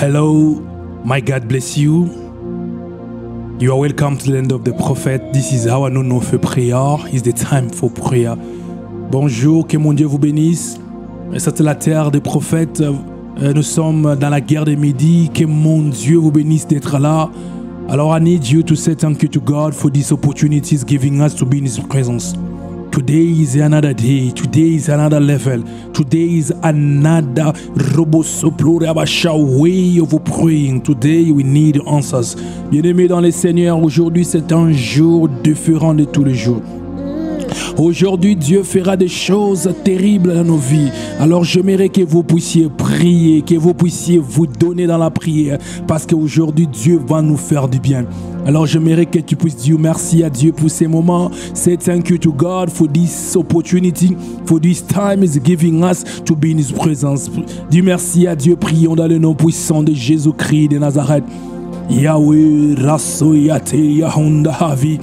Hello, my God bless you. You are welcome to the land of the prophet. This is our no for prayer. It's the time for prayer. Bonjour, que mon Dieu vous bénisse. C'est la terre des prophètes. Nous sommes dans la guerre des midis. Que mon Dieu vous bénisse d'être là. Alors I need you to say thank you to God for these opportunities giving us to be in His presence. Today is another day. Today is another level. Today is another way of praying. Today we need answers. Bien-aimés dans les Seigneurs, aujourd'hui c'est un jour différent de tous les jours. Aujourd'hui, Dieu fera des choses terribles dans nos vies. Alors, j'aimerais que vous puissiez prier, que vous puissiez vous donner dans la prière, parce qu'aujourd'hui, Dieu va nous faire du bien. Alors, j'aimerais que tu puisses dire merci à Dieu pour ces moments. Say thank you to God for this opportunity, for this time is giving us to be in His presence. Dis merci à Dieu, prions dans le nom puissant de Jésus-Christ de Nazareth. Yahweh, Rasoyate, Yahondahavi.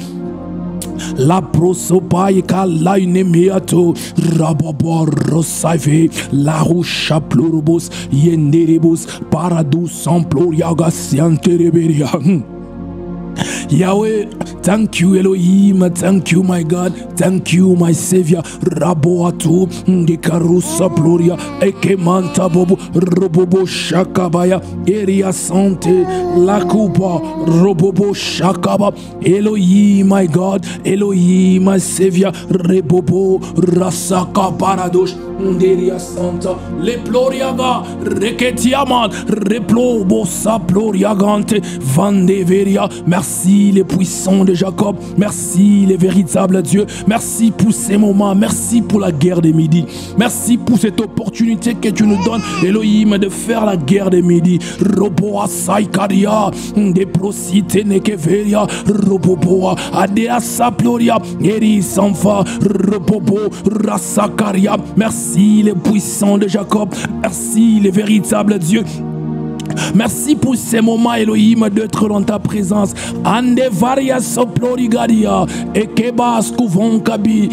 La prosopaille la inemeato rababarosaive la rocha pluribus yenderibus paradus amploriaga siantereberia. Yahweh, thank you Elohim, thank you my God, thank you my Savior. Raboatu, Ndikarusa Ploria, Ekemanta Bobo, Robobo Shakabaya, Eria Sante, Lakupa, Robobo Shakaba, Elohim my God, Elohim my Savior, Rebobo, Rasaka Paradosh, Nderia Santa, Le Ploriaga, Reketiaman, Replobo Saploriagante, Vandeveria. Merci les puissants de Jacob, merci les véritables dieux, merci pour ces moments, merci pour la guerre des midis, merci pour cette opportunité que tu nous donnes, Elohim, de faire la guerre des midis. Roboa Saikaria, de Prosite Nekeveria, Roboboa, Adea Saploria, Eri Sanfa, Robobo, Rasakaria. Merci les puissants de Jacob, merci les véritables dieux. Merci pour ces moments, Elohim, d'être dans ta présence. Ande varia soplorigadia, ekebas kuvonkabi,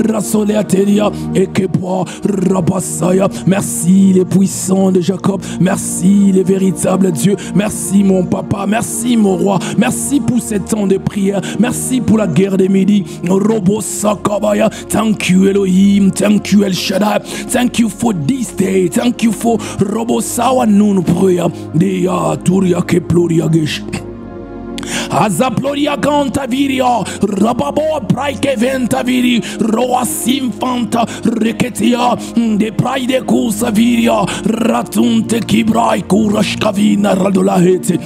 rasoleateria, ekeboa, rabasaya. Merci les puissants de Jacob. Merci les véritables dieux. Merci mon papa. Merci mon roi. Merci pour ce temps de prière. Merci pour la guerre des midis. Robo sakabaya. Thank you, Elohim. Thank you, El Shaddai. Thank you for this day. Thank you for Robo Sawa Nun prayer. Dea turia ke ploria gesh. Azaploria canta viria, rababo praike venta viri, roa simfanta, reketia, de praide kusa viria, ratunte kibrai kurashkavina radolahete.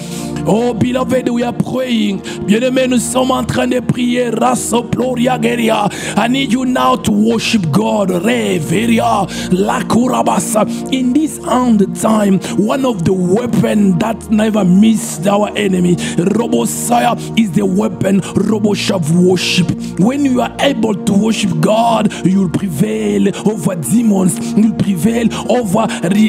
Oh, beloved, we are praying. Bien-aimés, nous sommes en train de prier. Rasoploria geria. I need you now to worship God. Reveria la kurabasa. In this end time, one of the weapons that never missed our enemy, Robosaya, is the weapon Roboshav worship. When you are able to worship God, you will prevail over demons. You will prevail over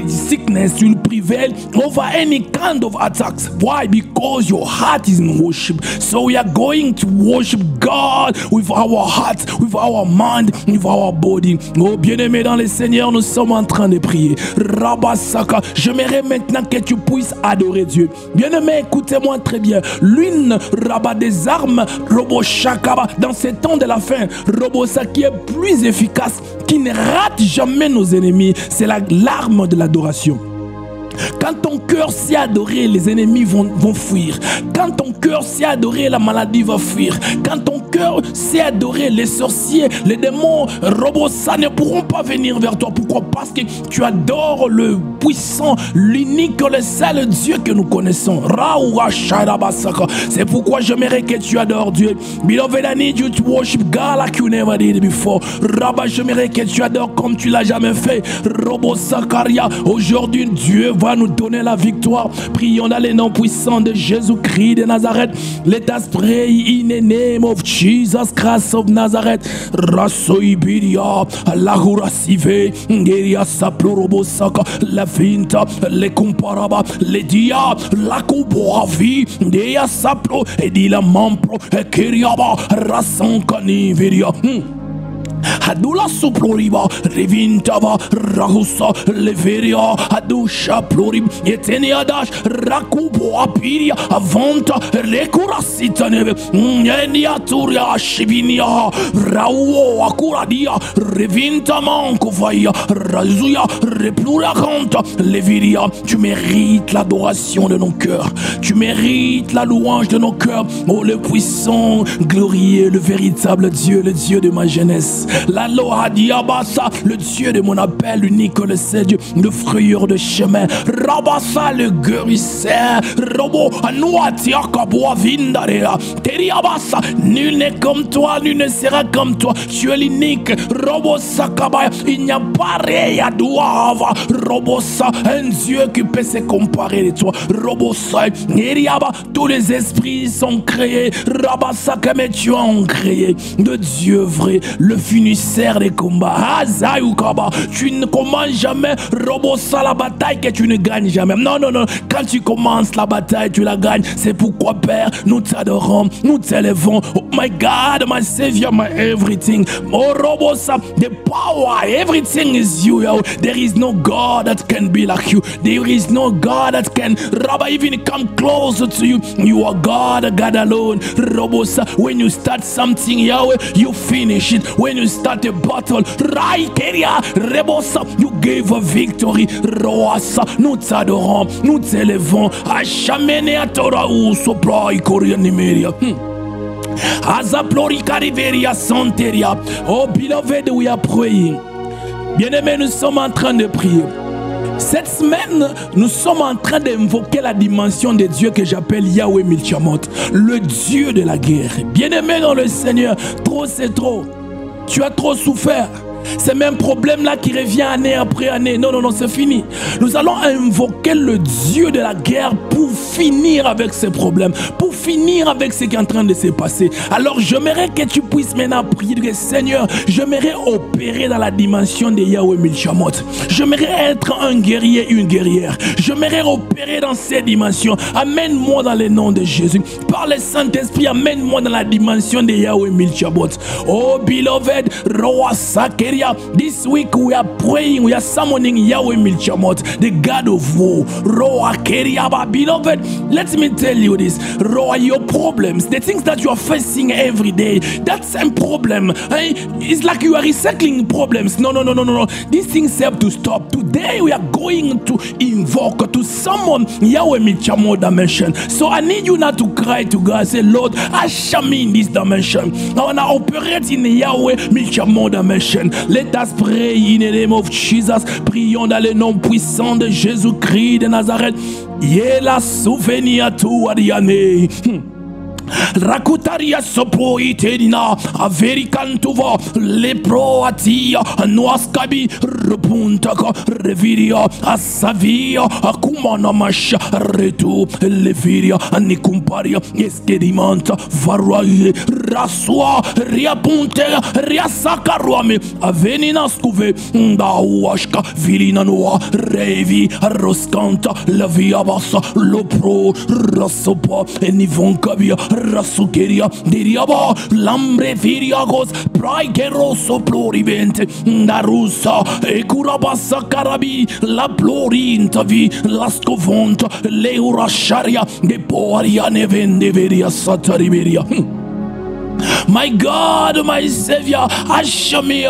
sickness. You will prevail over any kind of attacks. Why? Because your heart is in worship. So we are going to worship God with our heart, with our mind, with our body. Oh, bien-aimés dans les Seigneurs, nous sommes en train de prier. Rabasaka, j'aimerais maintenant que tu puisses adorer Dieu. Bien-aimés, écoutez-moi très bien. L'une rabat des armes, Roboshakaba, dans ces temps de la fin, Robosa qui est plus efficace, qui ne rate jamais nos ennemis, c'est l'arme de l'adoration. Quand ton cœur s'est adoré, les ennemis vont fuir. Quand ton cœur s'est adoré, la maladie va fuir. Quand ton cœur s'est adoré, les sorciers, les démons, ça ne pourront pas venir vers toi. Pourquoi? Parce que tu adores le puissant, l'unique, le seul Dieu que nous connaissons. C'est pourquoi j'aimerais que tu adores Dieu. Beloved, I need you to worship God like you never did before. Rabba, j'aimerais que tu adores comme tu l'as jamais fait. Robo Sakaria, aujourd'hui Dieu va nous donner la victoire. Prions dans les noms puissants de Jésus-Christ de Nazareth. Let us pray in the name of Jesus Christ of Nazareth. Rasoibiria, Lahurasive, Ngeria Saplorobosaka, La Vinta, Le Comparaba, Le Dia, La Kuboavi, Dea Saplo, Edila Mampro, Ekiriaba, Rasankani Viria. Adula suploriba, revintava, rahusa, leveria, adusha plorib, eteniadash, rakubo apiria, avanta, recurasita neve, eniaturia, shivinia, rauo, acuradia, revinta manco vaia, razuya, replura canta, leveria. Tu mérites l'adoration de nos cœurs, tu mérites la louange de nos cœurs, oh le puissant, glorieux, le véritable Dieu, le Dieu de ma jeunesse. La Loa Diabassa, le Dieu de mon appel unique, le seul Dieu, le frayeur de chemin. Rabassa, le guérisseur. Robo, Anouatia Kaboa Vindarea. Teriabassa, nul n'est comme toi, nul ne sera comme toi. Tu es l'unique. Robo Sakabaya, il n'y a pas rien à Douava. Robosa, un Dieu qui peut se comparer de toi. Robosa, Neriaba, tous les esprits sont créés. Rabassa, comme tu as créé de Dieu vrai, le finisseur des combats. Tu ne commences jamais, Robosa, la bataille que tu ne gagnes jamais. Non, non, non. Quand tu commences la bataille, tu la gagnes. C'est pourquoi, Père, nous t'adorons, nous t'élevons. Oh my God, my Savior, my everything. Oh Robosa, the power, everything is you. Yo. There is no God that can be like you. There is no God that can, Rabba, even come closer to you. You are God, God alone. Robosa, when you start something, Yahweh, you finish it. When you start a battle, Raikeria, Rebosa, you gave a victory. Roasa, nous t'adorons, nous t'élevons. Achamene à Torah ou sopra i Nimeria. Azaplori Cariveria Santeria. Oh beloved, we are praying. Bien-aimés, nous sommes en train de prier. Cette semaine, nous sommes en train d'invoquer la dimension de Dieu que j'appelle Yahweh Milchamot, le Dieu de la guerre. Bien-aimé dans le Seigneur, trop c'est trop. Tu as trop souffert. Ces mêmes problèmes-là qui revient année après année. Non, non, non, c'est fini. Nous allons invoquer le Dieu de la guerre pour finir avec ces problèmes, pour finir avec ce qui est en train de se passer. Alors, j'aimerais que tu puisses maintenant prier, que Seigneur, j'aimerais opérer dans la dimension de Yahweh Milchamot. J'aimerais être un guerrier, une guerrière. J'aimerais opérer dans ces dimensions. Amène-moi dans le nom de Jésus. Par le Saint-Esprit, amène-moi dans la dimension de Yahweh Milchamot. Oh, beloved, Roa Sakeri. This week we are praying, we are summoning Yahweh Milchamot, the God of war. Roa Keriaba, beloved, let me tell you this. Roa, your problems, the things that you are facing every day, that same problem, it's like you are recycling problems. No, no, no, no, no, no. These things have to stop. Today we are going to invoke, to summon Yahweh Milchamot dimension. So I need you now to cry to God, say, Lord, usher me in this dimension. I want to operate in the Yahweh Milchamot dimension. Let us pray in the name of Jesus. Prions dans le nom puissant de Jésus-Christ de Nazareth. Yela souvenir to Adiane. Rakutaria sopo itedina averikantuva leproatia noaskabi repuntaka reviria asavia akumana masha retu leviria anikumparia eskedimanta varuaye rasua riapunte riasakaruame avenina skuve ndauashka vilina noa revi roskanta lavia basa lopro rasopa enivonkabia Rasukeria, Diriaba, Lambre Viriagos, Praikeroso Plorivente, Narusa, Ekurabasa Carabi, La Plorintavi, Lascovonta, Leura Sharia, De Poria Nevende Veria Satariberia. My God, my Savior, usher me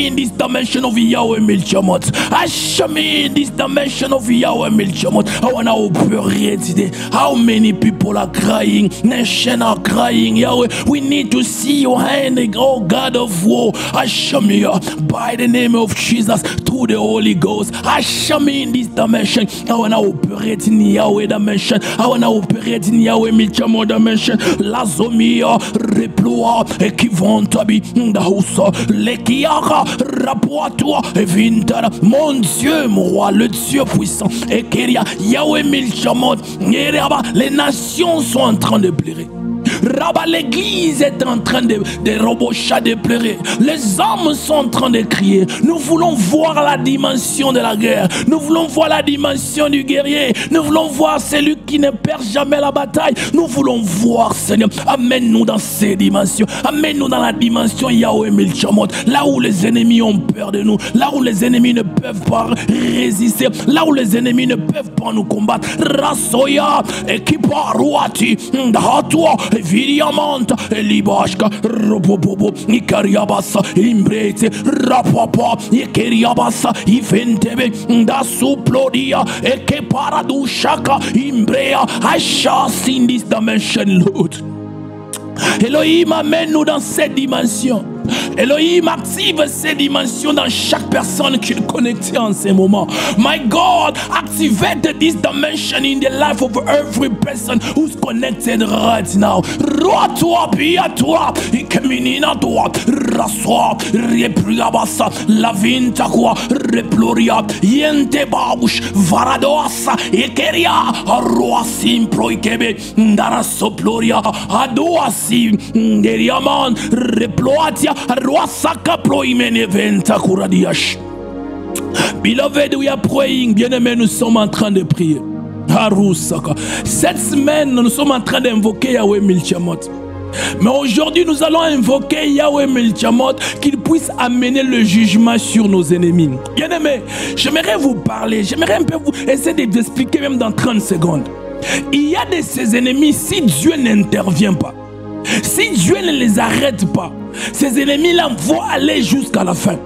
in this dimension of Yahweh Milchamot. Usher me in this dimension of Yahweh Milchamot. I want to operate today. How many people are crying? Nations are crying. Yahweh, we need to see your hand, oh God of war. Usher me by the name of Jesus through the Holy Ghost. Usher me in this dimension. I want to operate in Yahweh dimension. I want to operate in Yahweh Milchamot dimension. Lazomia. Reploa equivantabi ndausa lekiaka rapoatua evintara. Mon Dieu, mon roi, le Dieu puissant. Ekeria Yahweh Milchamot. Les nations sont en train de pleurer. Rabat, l'église est en train de robochats de pleurer. Les hommes sont en train de crier. Nous voulons voir la dimension de la guerre. Nous voulons voir la dimension du guerrier. Nous voulons voir celui qui ne perd jamais la bataille. Nous voulons voir, Seigneur. Amène-nous dans ces dimensions. Amène-nous dans la dimension Yahweh Milchamot. Là où les ennemis ont peur de nous. Là où les ennemis ne peuvent pas résister. Là où les ennemis ne peuvent pas nous combattre. Rasoya, Ekipa, Ruati, Dahatwa, Viriamanta, Libashka, Robobobo, Ikariabasa, Imbrete, Rapapa, Ikeriabasa, Iventebe, Dasuplodia, Ekeparadushaka, Imbrea. I shall see in this dimension, Lord. Elohim, amène-nous dans cette dimension. Elohim, active ces dimensions dans chaque personne qui est connectée en ces moments. My God, activate this dimension in the life of every person who's connected right now. Roa-toi, pia-toi, ikeminina-toi, raswa, repriabasa, lavinta-quoi, reploria, yente-babush, varadoasa, ikeria, roa-sim-proikebe, darasoploria, adoasi, deriaman, reploatia, Beloved, we are praying. Bien-aimés, nous sommes en train de prier. Cette semaine, nous sommes en train d'invoquer Yahweh Milchamot. Mais aujourd'hui, nous allons invoquer Yahweh Milchamot, qu'il puisse amener le jugement sur nos ennemis. Bien-aimés, j'aimerais vous parler, j'aimerais un peu vous essayer de vous expliquer même dans 30 secondes. Il y a de ces ennemis, si Dieu n'intervient pas, si Dieu ne les arrête pas, ces ennemis-là vont aller jusqu'à la fin.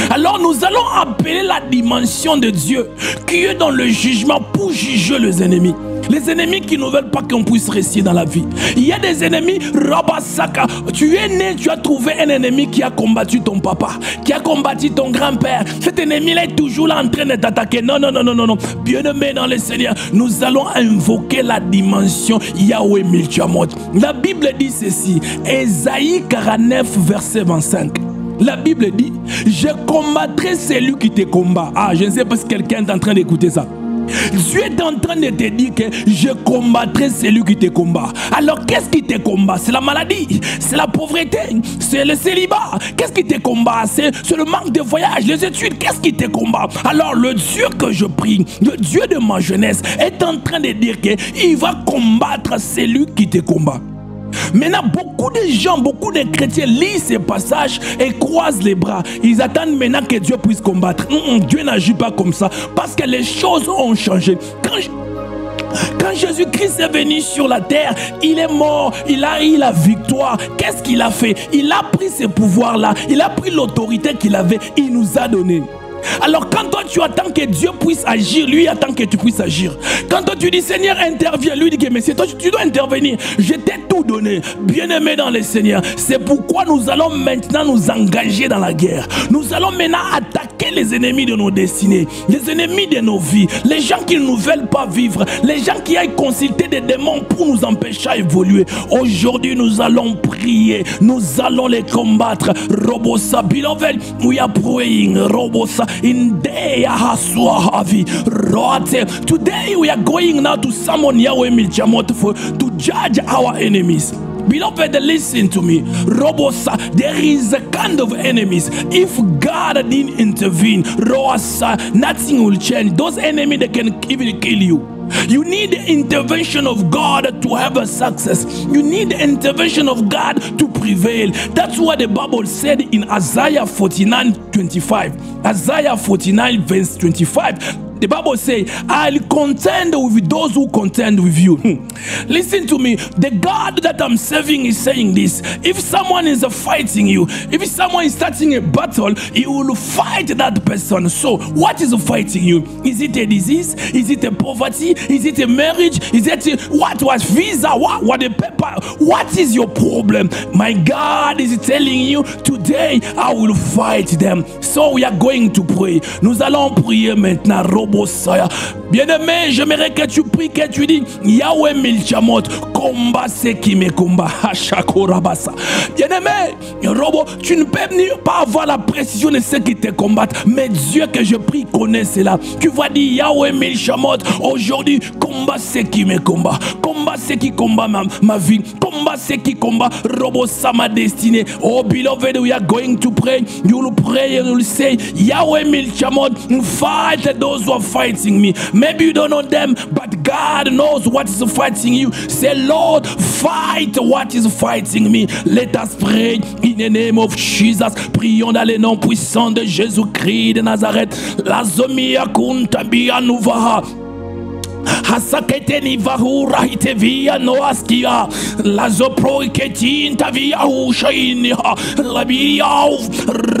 Alors nous allons appeler la dimension de Dieu qui est dans le jugement pour juger les ennemis. Les ennemis qui ne veulent pas qu'on puisse rester dans la vie. Il y a des ennemis, Rabasaka. Tu es né, tu as trouvé un ennemi qui a combattu ton papa, qui a combattu ton grand-père. Cet ennemi-là est toujours là en train de t'attaquer. Non, non, non, non, non, non. Bien-aimé dans le Seigneur, nous allons invoquer la dimension Yahweh Milchamot. La Bible dit ceci, Ésaïe 49, verset 25. La Bible dit, je combattrai celui qui te combat. Ah, je ne sais pas si quelqu'un est en train d'écouter ça. Dieu est en train de te dire que je combattrai celui qui te combat. Alors qu'est-ce qui te combat? C'est la maladie, c'est la pauvreté, c'est le célibat. Qu'est-ce qui te combat? C'est le manque de voyage, les études. Qu'est-ce qui te combat? Alors le Dieu que je prie, le Dieu de ma jeunesse, est en train de dire qu'il va combattre celui qui te combat. Maintenant, beaucoup de gens, beaucoup de chrétiens lisent ces passages et croisent les bras. Ils attendent maintenant que Dieu puisse combattre. Dieu n'agit pas comme ça parce que les choses ont changé. Quand Jésus-Christ est venu sur la terre, il est mort, il a eu la victoire. Qu'est-ce qu'il a fait? Il a pris ces pouvoirs-là, il a pris l'autorité qu'il avait, il nous a donné. Alors quand toi tu attends que Dieu puisse agir, lui attend que tu puisses agir. Quand toi tu dis Seigneur interviens, lui dit que mais c'est toi tu dois intervenir. Je t'ai tout donné, bien-aimé dans le Seigneur. C'est pourquoi nous allons maintenant nous engager dans la guerre. Nous allons maintenant attaquer les ennemis de nos destinées, les ennemis de nos vies, les gens qui ne nous veulent pas vivre, les gens qui aillent consulter des démons pour nous empêcher à évoluer. Aujourd'hui nous allons prier, nous allons les combattre. Robosa, beloved, we are praying. Robosa. In day today we are going now to summon Yahweh Milchamot to judge our enemies. Beloved, listen to me. Robosa, there is a kind of enemies. If God didn't intervene, Robosa, nothing will change. Those enemies, they can even kill you. You need the intervention of God to have a success. You need the intervention of God to prevail. That's what the Bible said in Isaiah 49:25. Isaiah 49 verse 25. The Bible says, I'll contend with those who contend with you. Listen to me. The God that I'm serving is saying this. If someone is fighting you, if someone is starting a battle, he will fight that person. So, what is fighting you? Is it a disease? Is it a poverty? Is it a marriage? Is it what was visa? What a paper? What is your problem? My God is telling you, today I will fight them. So, we are going to pray. Nous allons prier maintenant. Bien-aimé, j'aimerais que tu pries, que tu dis Yahweh Milchamot, combat ce qui me combat. Bien-aimé, Robo, tu ne peux pas avoir la précision de ceux qui te combattent, mais Dieu que je prie connaît cela. Tu vas dire Yahweh Milchamot, aujourd'hui combat ce qui me combat, combat ce qui combat ma vie, combat ce qui combat Robo sa ma destinée. Oh beloved, we are going to pray. You will pray and you will say Yahweh Milchamot, fight those who are fighting me. Maybe you don't know them, but God knows what is fighting you. Say, Lord, fight what is fighting me. Let us pray in the name of Jesus. Prions dans le nom puissant de Jésus-Christ de Nazareth. La zomia kuntabia nuvaha. Hasakete ni vahura hitevia noaskia la zopro iketin tavia ushaini la biav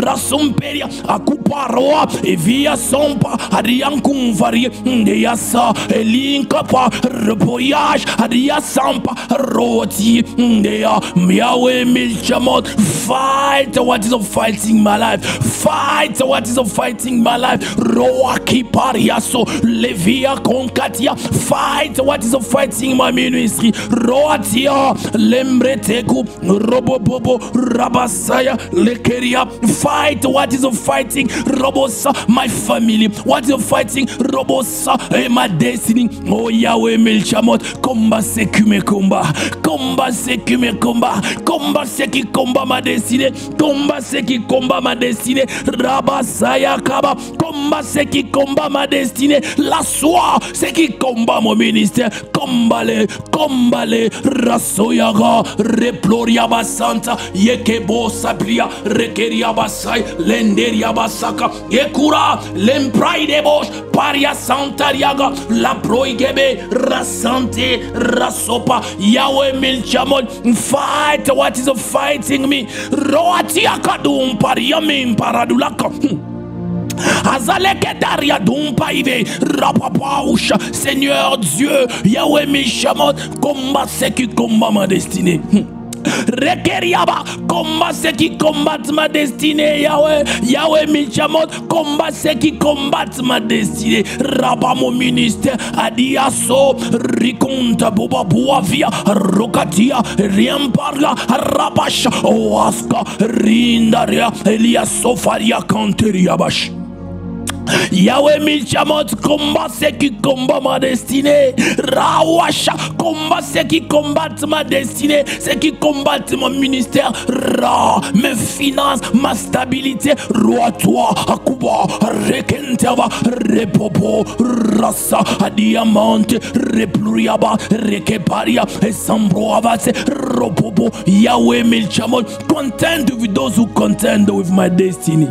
rasumperia akuparoa evia sompa adiankun vari ndeyasa elinka pa repoyage adia sampa roti ndeya Yahweh Milchamot, fight what is fighting my life, fight what is fighting my life. Roaki pariaso levia konkatia, fight what is fighting my ministry. Roatia lembreteku robobobo rabasaya lekeria, fight what is fighting robosa my family, what is fighting robosa my destiny. Oh Yahweh Milchamot, combat ce qui me combat, combat ce qui me combat, combat ce qui combat ma destinée, combat ce qui combat ma destinée. Rabasaya kaba, combat ce qui combat ma destinée. La soie, ce qui combat mon ministère, combat-les, combat-les. Rasoyaga, reploria basanta, yekebo sabria, rekeria basai, lenderia basaka, yekura, lemprai de bosch, paria santariaga, la proigebe, rasante, rasopa. Yahweh Milchamot, fight what is fighting me. Roatia kadum pariamim paradulaka. Azaleke daria dumpa ive rapapausha. Seigneur Dieu, Yahweh Milchamot, combat ce qui combat ma destinée. Rekeriaba, combat ceux qui combattent ma destinée. Yahweh, Yahweh Milchamot, combat ceux qui combattent ma destinée. Rabba mon ministère, Adiaso, Rikonta, Boba Boavia, Rokatia, Riamparla, Rabash, Oaska, Rindaria, Elias Sofaria, Canteriabash. Yahweh Milchamot, combat ceux qui combattent ma destinée. Rawasha, combat ceux qui combattent ma destinée, ceux qui combattent mon ministère. Ra, mes finances, ma stabilité. Roi toi, Akuba, Rekentava, Repopo, Rasa, Diamante, Repluriaba, Rekeparia, Sambroavase, Ropopo. Yahweh Milchamot, contend with those who contend with my destiny.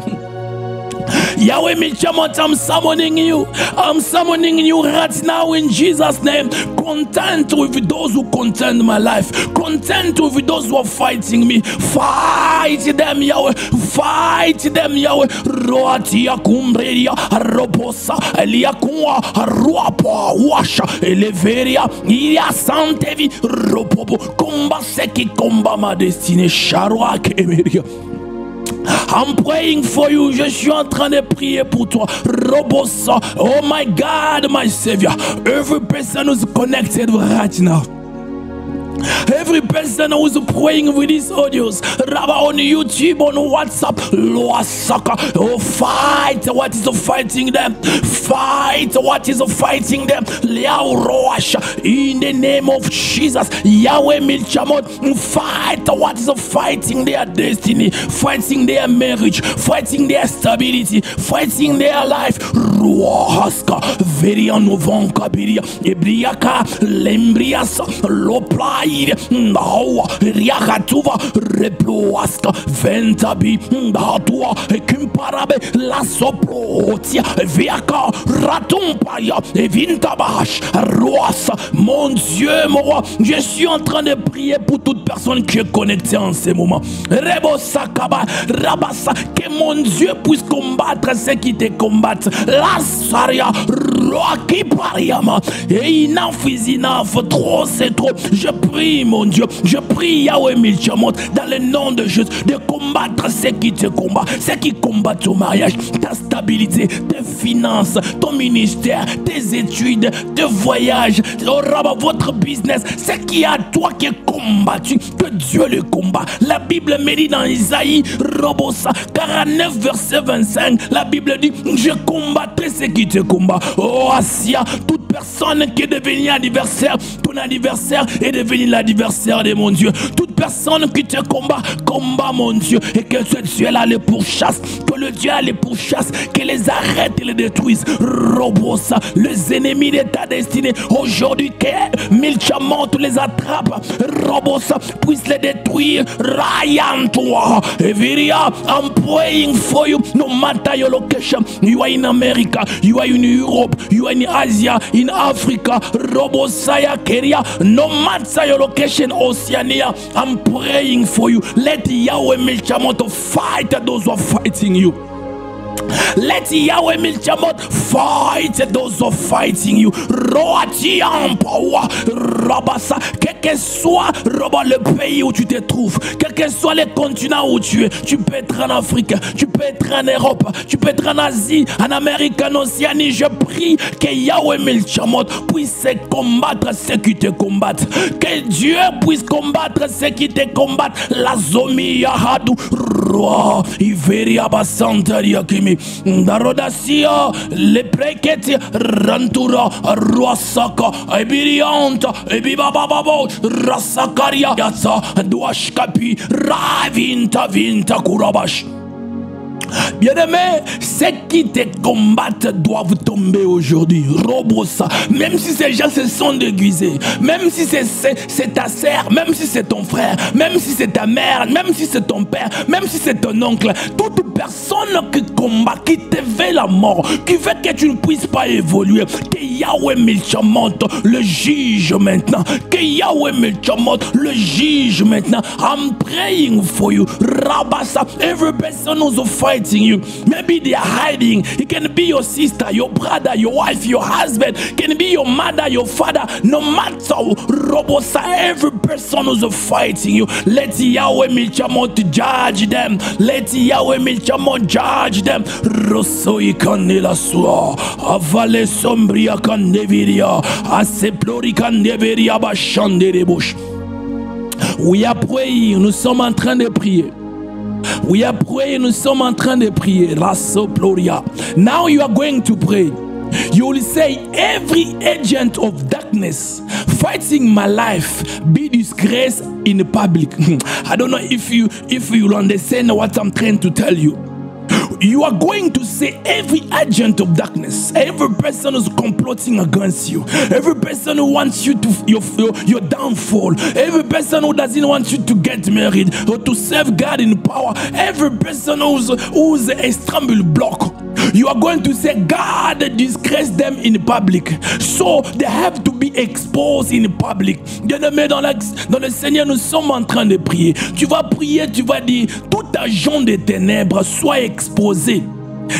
Yahweh Milchamot, I'm summoning you. I'm summoning you right now in Jesus' name. Content with those who contend my life. Content with those who are fighting me. Fight them, Yahweh. Fight them, Yahweh. Roatia kumbreria, roposa, eliakua, ruapa, washa, eleveria, ilia santevi, ropopo. Combat ce qui combat ma destinée. Charwa kemeria. I'm praying for you. Je suis en train de prier pour toi. Robosa. Oh my God, my Savior. Every person who's connected right now. Every person who is praying with these audios, Rabba, on YouTube, on WhatsApp, Loasaka, oh, fight what is fighting them, fight what is fighting them, Liao Roasha, in the name of Jesus, Yahweh Milchamot, fight what is fighting their destiny, fighting their marriage, fighting their stability, fighting their life, Roaska, Verianovan Kabiria, Ebriaka, Lembrias, Lopla. Nawa Riakatuva Reploaska Ventabi Datua Kimparabe La Soprotia Viaka Ratumpaya Vintabash Roasa. Mon Dieu, mon roi, je suis en train de prier pour toute personne qui est connectée en ces moments. Rebosakaba Rabasa, que mon Dieu puisse combattre ceux qui te combattent. La Saria Roaki Pariama. Et enough is enough, trop c'est trop. Je prie prie, mon Dieu, je prie, Yahweh Milchamot, dans le nom de Jésus, de combattre ceux qui te combattent, ceux qui combattent ton mariage, ta stabilité, tes finances, ton ministère, tes études, tes voyages, votre business, ce qui est à toi qui est combattu, que Dieu le combat. La Bible me dit dans Isaïe 49 verset 25, la Bible dit, je combattrai ceux qui te combattent. Oh Asia, toute personne qui est devenue adversaire, ton adversaire est devenu l'adversaire de mon Dieu. Toute personne qui te combat, combat mon Dieu, et que ce Dieu-là les pourchasse, que le Dieu les pourchasse, qu'il les arrête et les détruise. Robosa, les ennemis de ta destinée, aujourd'hui, que Milchamot les attrape, Robosa, puisse les détruire. Ryan, toi, Eviria, I'm praying for you, no matter your location. You are in America, you are in Europe, you are in Asia, in Africa, Robosaya, Kenya, no matter your location, Oceania, I'm praying for you. Let Yahweh Milchamot fight those who are fighting you. Let Yahweh Milchamot fight those who are fighting you. Roati en power, Rabassa, quel que soit le pays où tu te trouves, quel que soit les continents où tu es, tu peux être en Afrique, tu peux être en Europe, tu peux être en Asie, en Amérique, en Océanie. Je prie que Yahweh Milchamot puisse combattre ceux qui te combattent. Que Dieu puisse combattre ceux qui te combattent. La Zomi Yahadu, Roi, Iveria Basantaria Kimi, Darodasia, le Preketi, Rantura, Roasaka, Ebirianta, Ebibababo, Rasakaria, Yatsa, Douashkapi, Ravinta, Vinta, Kurabash. Bien-aimé, ceux qui te combattent doivent tomber aujourd'hui. Robosa, même si ces gens se sont déguisés, même si c'est ta sœur, même si c'est ton frère, même si c'est ta mère, même si c'est ton père, même si c'est ton oncle, toute personne qui combat, qui te veut la mort, qui veut que tu ne puisses pas évoluer, que Yahweh Milchamot le juge maintenant, que Yahweh Milchamot le juge maintenant. I'm praying for you. Rabasa, every person who's fighting you, maybe they are hiding. It can be your sister, your brother, your wife, your husband, can be your mother, your father. No matter, Robosa, every person who's fighting you, let Yahweh Milchamot judge them. Let Yahweh Milchamot judge them. Rosoi kanela sua, avale sombria kandeviria, aseplori kandeviria bashanderebush. We are praying, nous sommes en train de prier. We are praying, nous sommes en train de prier. Now you are going to pray. You will say, every agent of darkness fighting my life be disgraced in public. I don't know if you will understand what I'm trying to tell you. You are going to say, every agent of darkness, every person who's complotting against you, every person who wants you to your downfall, every person who doesn't want you to get married or to serve God in power, every person who's a stumbling block, you are going to say, God disgrace them in public. So they have to be exposed in public. Bien-aimé, dans le Seigneur, nous sommes en train de prier. Tu vas prier, tu vas dire, tout agent des ténèbres soit exposé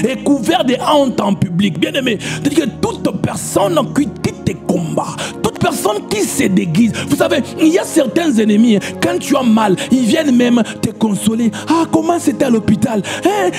et couvert de honte en public. Bien-aimé, c'est-à-dire que toute personne qui te combat, toute personne qui se déguise. Vous savez, il y a certains ennemis, quand tu as mal, ils viennent même te consoler. Ah, comment c'était à l'hôpital?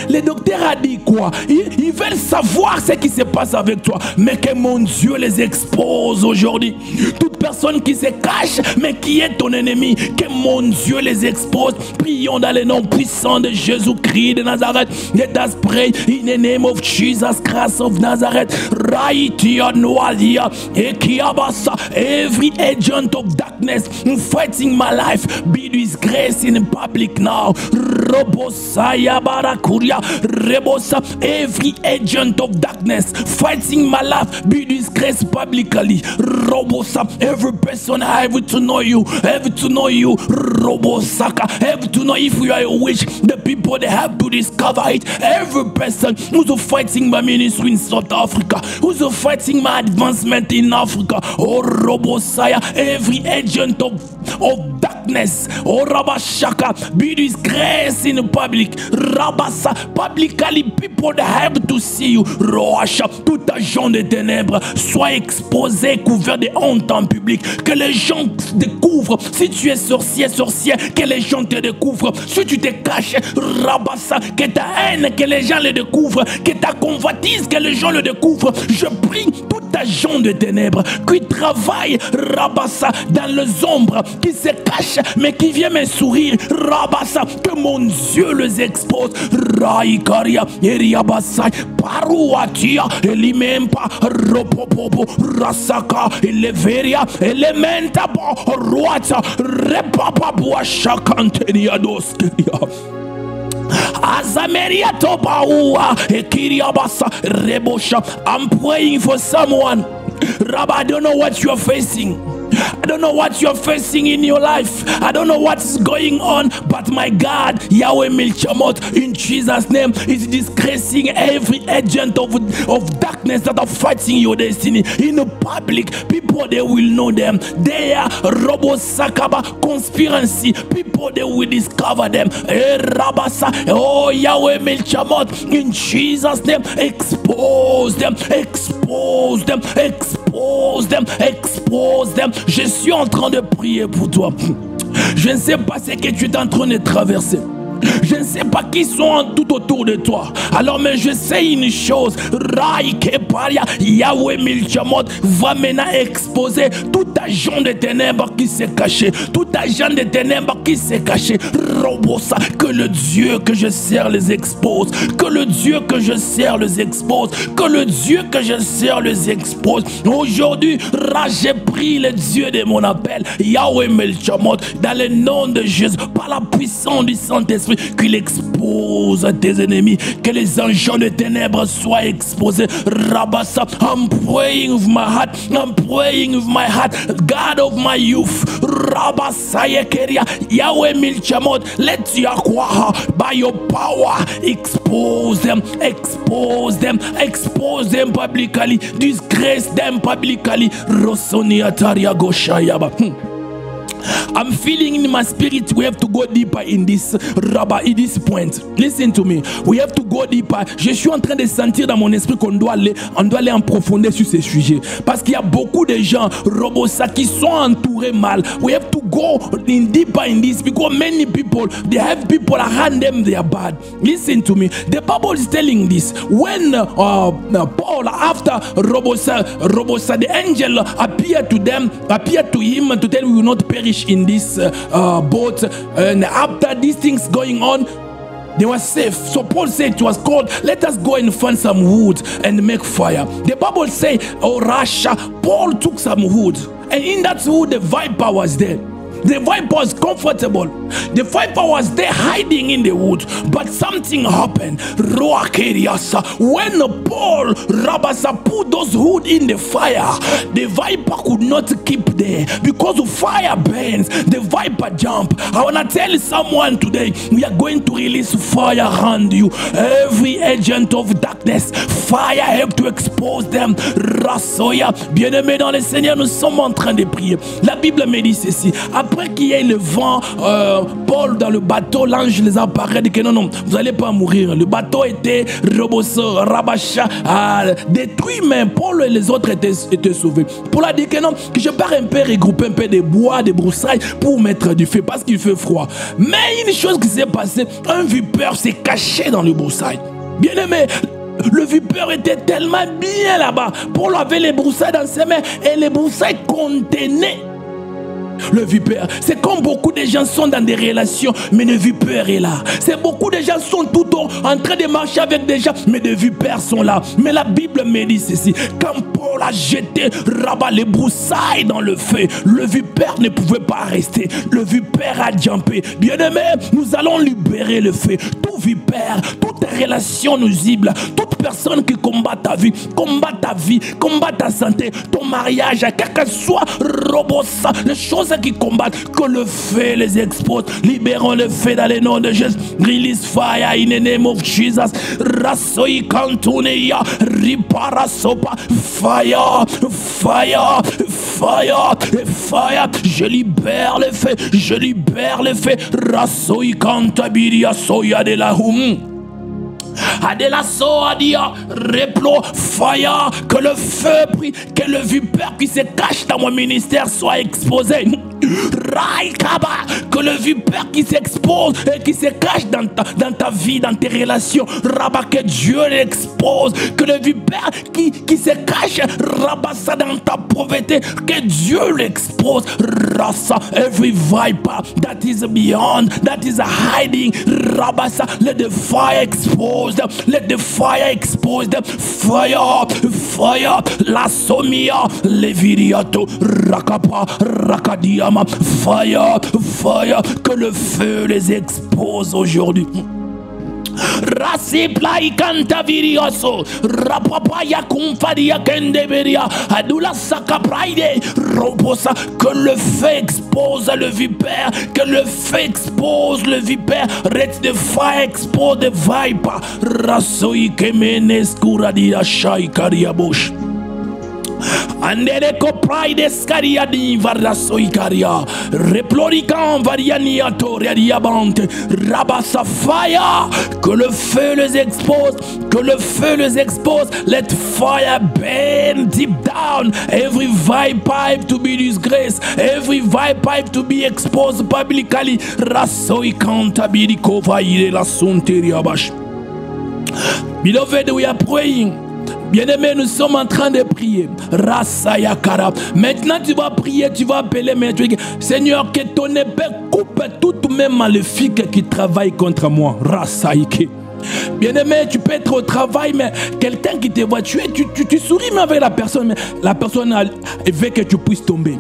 Le docteur a dit quoi? Ils veulent savoir ce qui se passe avec toi. Mais que mon Dieu les expose aujourd'hui. Toute personne qui se cache, mais qui est ton ennemi, que mon Dieu les expose. Prions dans le nom puissant de Jésus-Christ de Nazareth. Let us pray in the name of Jesus Christ of Nazareth. Right here, Noalia, Ekiabasa. Every agent of darkness fighting my life be disgraced in public now. Robosaya Barakuria Rebosa. Every agent of darkness fighting my life be disgraced publicly. Robosa. Every person I have to know you, have to know you. Robosaka. Have to know if you are a witch. The people they have to discover it. Every person who's fighting my ministry in South Africa, who's fighting my advancement in Africa. Oh Robosaya, every agent of darkness, oh Rabashaka, be disgraced in public. Rabasa, publicly people that have to see you. Roasha, tout agent de ténèbres soit exposé, couvert de honte en public. public, que les gens découvrent. Si tu es sorcier, que les gens te découvrent. Si tu te caches, Rabassa, que ta haine, que les gens le découvrent, que ta convoitise, que les gens le découvrent. Je prie tout agent de ténèbres qui travaille, Rabassa, dans les ombres, qui se cache, mais qui vient me sourire, Rabassa, que mon Dieu les expose. Raikaria, Eriabassa, Paruatia, Elimempa, Ropopopo, Rasaka, Eleveria, Elementa, Ruata, Repapabua, Shakanteria Doskeria. Azameria Tobaua, Ekiriabasa, Rebosha. I'm praying for someone. Rabba, I don't know what you're facing. I don't know what you're facing in your life. I don't know what's going on, but my God, Yahweh Milchamot, in Jesus' name, is disgracing every agent of darkness that are fighting your destiny. In the public, people, they will know them. They are Robo Sakaba conspiracy. People, they will discover them. Oh, Yahweh Milchamot, in Jesus' name, expose them, expose them, expose them, expose them. Je suis en train de prier pour toi. Je ne sais pas ce que tu es en train de traverser. Je ne sais pas qui sont tout autour de toi. Alors, mais je sais une chose. Yahweh Milchamot va maintenant exposer tout agent de ténèbres qui s'est caché. Tout agent de ténèbres qui s'est caché. Robosa, que le Dieu que je sers les expose. Que le Dieu que je sers les expose. Que le Dieu que je sers les expose. Aujourd'hui, j'ai pris le Dieu de mon appel. Yahweh Milchamot, dans le nom de Jésus, par la puissance du Saint-Esprit, qu'il expose à tes ennemis, que les agents de ténèbres soient exposés. Rabassa, I'm praying with my heart, I'm praying with my heart, God of my youth. Rabassa Yekeria, Yahweh Milchamot, let Yahweh by your power expose them, expose them, expose them publicly, disgrace them publicly. Rosoni Ataria Goshayaba. I'm feeling in my spirit we have to go deeper in this Rabba, in this point. Listen to me. We have to go deeper. Je suis en train de sentir dans mon esprit qu'on doit aller en profondeur sur ces sujets. Parce qu'il y a beaucoup de gens, Robosa, qui sont entourés mal. We have to go in deeper in this because many people, they have people around them, they are bad. Listen to me. The Bible is telling this. When Paul, after Robosa, the angel appeared to them, appeared to him to tell we will not perish in this boat, and after these things going on, they were safe. So Paul said to us, called, let us go and find some wood and make fire. The Bible says, oh Rasha, Paul took some wood, and in that wood the viper was there. The viper was comfortable. The viper was there hiding in the wood. But something happened. When Paul Rabasa put those wood in the fire, the viper could not keep there. Because the fire burns, the viper jump. I want to tell someone today, we are going to release fire around you. Every agent of darkness, fire help to expose them. Rasoya, bien-aimés dans le Seigneur, nous sommes en train de prier. La Bible me dit ceci. Après qu'il y ait le vent, Paul dans le bateau, l'ange les apparaît, dit que non, non, vous n'allez pas mourir. Le bateau était Rabacha, détruit, mais Paul et les autres étaient sauvés. Paul a dit que non, que je pars un peu regrouper un peu de bois, de broussailles pour mettre du feu parce qu'il fait froid. Mais une chose qui s'est passée, un vipère s'est caché dans le broussailles. Bien aimé, le vipère était tellement bien là-bas. Paul avait les broussailles dans ses mains et les broussailles contenaient le vipère. C'est comme beaucoup de gens sont dans des relations, mais le vipère est là. C'est beaucoup de gens sont tout en train de marcher avec des gens, mais les vipères sont là. Mais la Bible me dit ceci. Quand Paul a jeté Rabat les broussailles dans le feu, le vipère ne pouvait pas rester. Le vipère a jumpé. Bien-aimé, nous allons libérer le feu. Tout vipère, toute relation nuisible, toute personne qui combat ta vie, combat ta santé, ton mariage, quel que soit Robosa, les choses qui combattent, que le feu les expose. Libérons le feu dans le nom de Jésus. Release fire in the name of Jesus. Rasoi kantuneya riparasopa. Fire, fire, fire, fire. Je libère le feu, je libère le feu. Rasoi kantabiria soya de la hum. Adela Soadia, replo, fire, que le feu brille, que le vipère qui se cache dans mon ministère soit exposé. Raikaba, que le vipère qui s'expose et qui se cache dans ta vie, dans tes relations, Rabat, que Dieu l'expose, que le vipère qui se cache, Rabat, ça dans ta pauvreté, que Dieu l'expose. Rasa, every viper that is beyond, that is hiding, Rabasa, let the fire expose them, let the fire expose them, fire, fire, la somia, leviriato, rakapa, rakadiama, fire, fire, que le feu les expose aujourd'hui. Rasipla ikanta virioso, rapapaya kumfadia kendeberia, adula saka praide, robosa, que le feu expose le vipère, que le feu expose le vipère, let the fire expose the viper, rasoi kemenes kuradia shai kariabosh. Andereko pride scaria di varrasoicaria, replorican varianiatoria diabante, rabassa fire, que le feu les expose, que le feu les expose, let fire burn deep down, every vibe pipe to be disgraced, every vibe pipe to be exposed publicly, rasoicanta bidiko vaire la sunteria bash. Beloved, we are praying. Bien-aimé, nous sommes en train de prier. Rasayakara. Maintenant, tu vas prier, tu vas appeler, mais tu dis, Seigneur, que ton épée coupe tout même maléfique qui travaille contre moi. Rasaïke. Bien-aimé, tu peux être au travail, mais quelqu'un qui te voit tuer, tu souris même avec la personne, mais la personne veut que tu puisses tomber.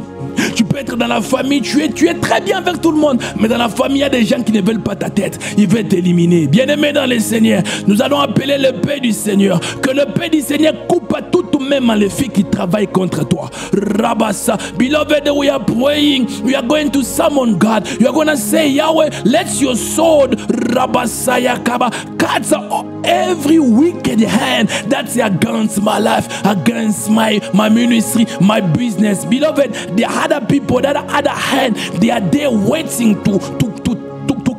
Tu peux être dans la famille, tu es très bien avec tout le monde, mais dans la famille, il y a des gens qui ne veulent pas ta tête. Ils veulent t'éliminer. Bien-aimé dans le Seigneur, nous allons appeler le paix du Seigneur. Que le paix du Seigneur coupe à tout même maléfique qui travaille contre toi. Rabasa. Beloved, we are praying. We are going to summon God. You are going to say, Yahweh, let your sword, Rabasa Yakaba, cut every wicked hand that's against my life, against my ministry, my business. Beloved, there are other people, that are other hand, they are there waiting to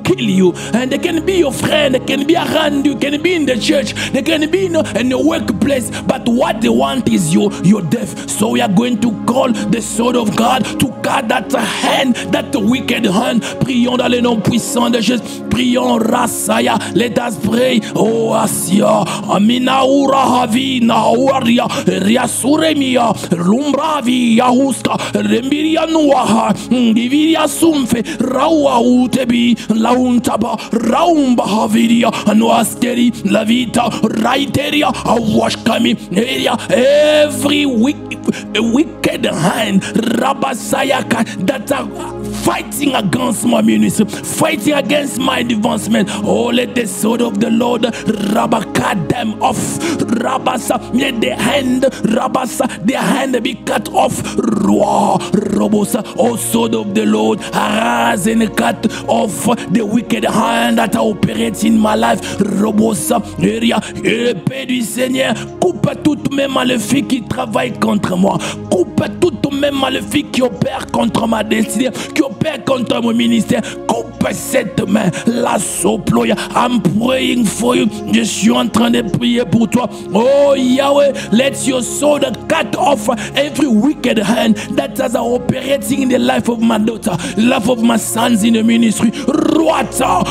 kill you, and they can be your friend, they can be around you, can be in the church, they can be in the workplace, but what they want is your death. So we are going to call the sword of God to cut that hand, that wicked hand. Prions dans le nom puissant de Jésus. Prions Rasaya. Let us pray. Oh Asia, Amina Ura Havi Nahuaria Riasuremia Lumbravi Yahuska Rembiria Nuaha Diviria Sumfe Raua Utebi Launtaba Raumba Haviria Anuasteri Lavita Raiteria Awashkami area. Every wicked hand Rabasayaka that are fighting against my ministry, fighting against my advancement. Oh, let the sword of the Lord cut them off. Rabasa, let the hand Rabasa, their hand be cut off. Robosa, oh sword of the Lord, arise and cut off the wicked hand that operates in my life. Robosa, area, épée du Seigneur, coupe toute même maléfique qui travaille contre moi. Coupe toute même maléfique qui opère contre ma destinée, qui opère contre mon ministère. Coupe cette main, la soploya. I'm praying for you. Je suis en train de prier pour toi. Oh Yahweh, let your sword cut off every wicked hand that is operating in the life of my daughter, life of my sons in the ministry. Ruata,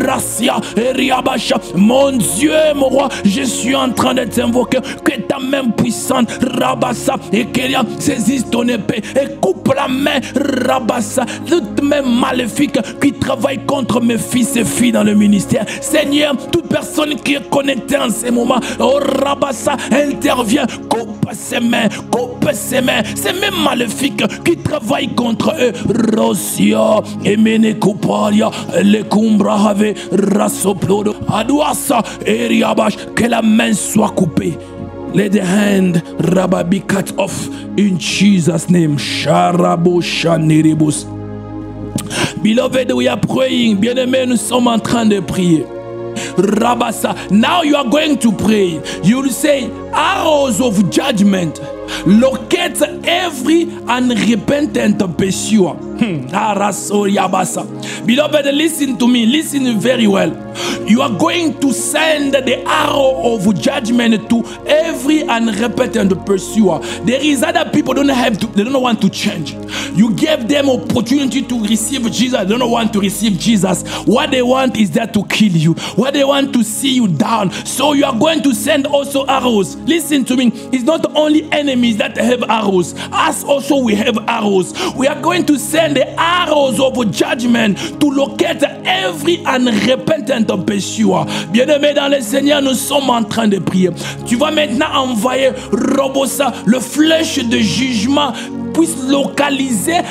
Rasia, Riabasha. Mon Dieu, mon roi, je suis en train de t'invoquer. Que ta main puissante, Rabassa, et qu'elle saisisse ton épée et coupe la main, Rabassa, toute main maléfique qui travaille contre mes fils et filles dans le ministère. Seigneur, toute personne qui est connectée en ces moments, oh Rabassa, intervient, coupe ses mains, ces mêmes maléfiques qui travaillent contre eux. Rosia, Emene Kuparia, Le Kumbra Have, Rasoplodo, Adouassa, Eriabash, que la main soit coupée. Let the hand, Rabba, be cut off in Jesus' name. Sharabo Shaniribus. Beloved, we are praying. Bien-aimés, nous sommes en train de prier. Rabasa. Now you are going to pray. You will say, arrows of judgment locate every unrepentant pursuer. Beloved, listen to me, listen very well. You are going to send the arrow of judgment to every unrepentant pursuer. There is other people they don't want to change. You gave them opportunity to receive Jesus, they don't want to receive Jesus. What they want is that to kill you. What they want to see you down. So you are going to send also arrows. Listen to me, it's not only enemies that have arrows. Us also we have arrows. We are going to send the arrows of judgment to locate every unrepentant pursuer. Bien-aimé dans le Seigneur, nous sommes en train de prier. Tu vas maintenant envoyer Robosa, le flèche de jugement puisse localiser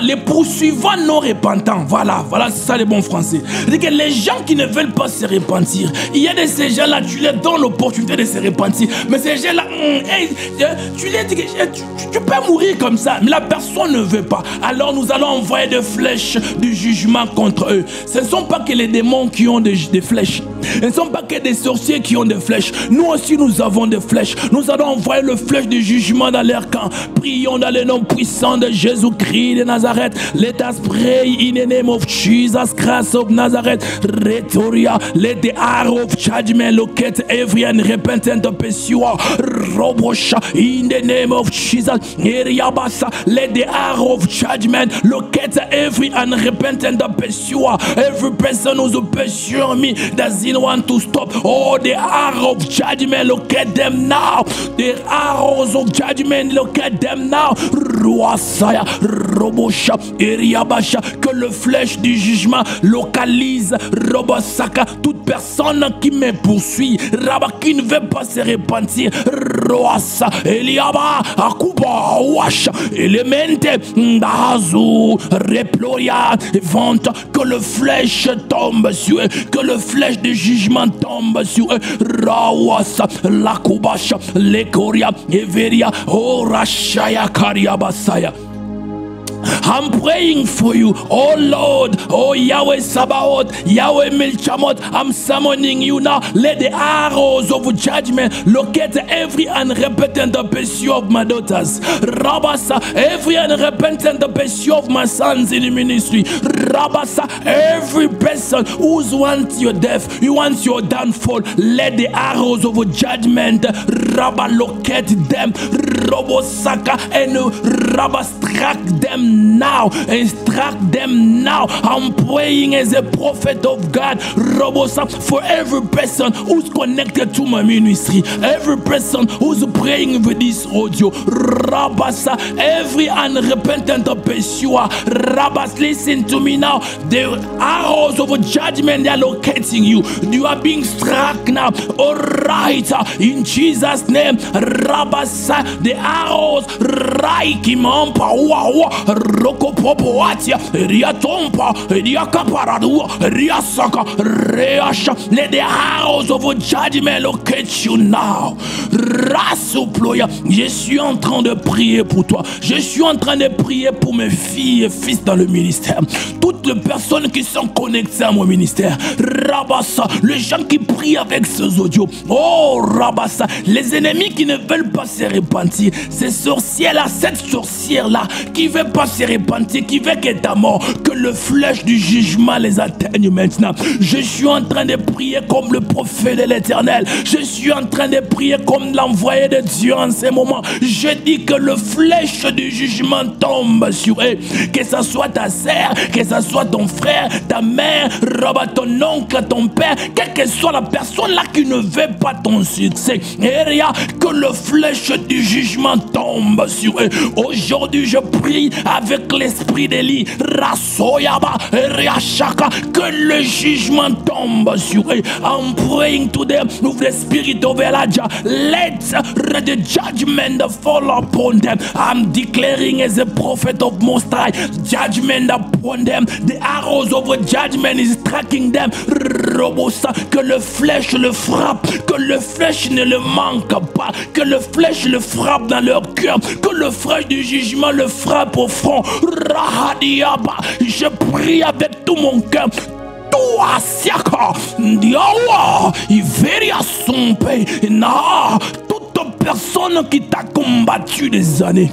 les poursuivants non repentants. Voilà c'est ça le bon français. C'est que les gens qui ne veulent pas se repentir, il y a de ces gens-là, tu leur donnes l'opportunité de se repentir, mais ces gens-là, tu leur dis que tu peux mourir comme ça, mais la personne ne veut pas. Alors nous allons envoyer des flèches du jugement contre eux. Ce ne sont pas que les démons qui ont des flèches, ce ne sont pas que des sorciers qui ont des flèches. Nous aussi nous avons des flèches. Nous allons envoyer le flèche du jugement dans leur camp. Prions dans le nom puissant de Jésus Christ de Nazareth. Let us pray in the name of Jesus Christ of Nazareth. Retoria, let the arrow of judgment locate every unrepentant pursuer. Robosha, in the name of Jesus. Eriabasa, let the arrow of judgment locate every unrepentant pursuer. Every person who's pursuing me doesn't want to stop. Oh, the arrow of judgment, locate them now. The arrows of judgment, locate them now. Ruasaya, Robosha, Eriabasha, que le flèche du jugement localise Robosaka, toute personne qui me poursuit, Rabba, qui ne veut pas se repentir. Roasa, Eliaba, Akuba, Washa, Elemente, Ndazu, Reploria, Vente, que le flèche tombe sur eux, que le flèche du jugement tombe sur eux. Rawasa, Lakubasha, Lekoria, Everia, Orashaya, Kariabasaya. I'm praying for you, oh Lord, oh Yahweh Sabaoth, Yahweh Milchamot. I'm summoning you now. Let the arrows of judgment locate every unrepentant pursuit of my daughters. Rabasa, every unrepentant pursuit of my sons in the ministry. Rabasa, every person who wants your death, who wants your downfall. Let the arrows of judgment, Rabba, locate them. Robosaka, and Rabba, strike them now, instruct them now. I'm praying as a prophet of God, Robosa, for every person who's connected to my ministry, every person who's praying with this audio, Rabasa, every unrepentant pursuer, Rabas, listen to me now. The arrows of judgment, they are locating you. You are being struck now. All right, in Jesus' name, Rabasa, the arrows, Raikimampa, Roko Popo Atia, Ria Tompa, Ria Caparadu, Ria Saka, Reasha. Let the arrows of judgment locate you now. Rasoploya, je suis en train de prier pour toi. Je suis en train de prier pour mes filles et fils dans le ministère. Toutes les personnes qui sont connectées à mon ministère. Rabassa, les gens qui prient avec ces audios. Oh, Rabassa, les ennemis qui ne veulent pas se repentir. Ces sorcières-là, cette sorcière-là qui ne veut pas se repentir, qui veut que ta mort, que le flèche du jugement les atteigne maintenant. Je suis en train de prier comme le prophète de l'Éternel. Je suis en train de prier comme l'envoyé de Dieu en ce moment. Je dis que le flèche du jugement tombe sur eux. Que ce soit ta sœur, que ce soit ton frère, ta mère, ton oncle, ton père, quelle que soit la personne là qui ne veut pas ton succès. Que le flèche du jugement tombe sur eux. Aujourd'hui, je prie avec l'esprit d'Élie, Rasoyaba, Riachaka, que le jugement tombe sur eux. I'm praying to them with the spirit of Elijah. Let the judgment fall upon them. I'm declaring as a prophet of Most High, judgment upon them. The arrows of judgment is tracking them. Robosa, que le flèche le frappe, que le flèche ne le manque pas, que le flèche le frappe dans leur cœur, que le flèche du jugement le frappe au front. Rahadiaba, je prie avec tout mon cœur. Toi, Siaka, Diawa, Iveria Sompe, na, toute personne qui t'a combattu des années.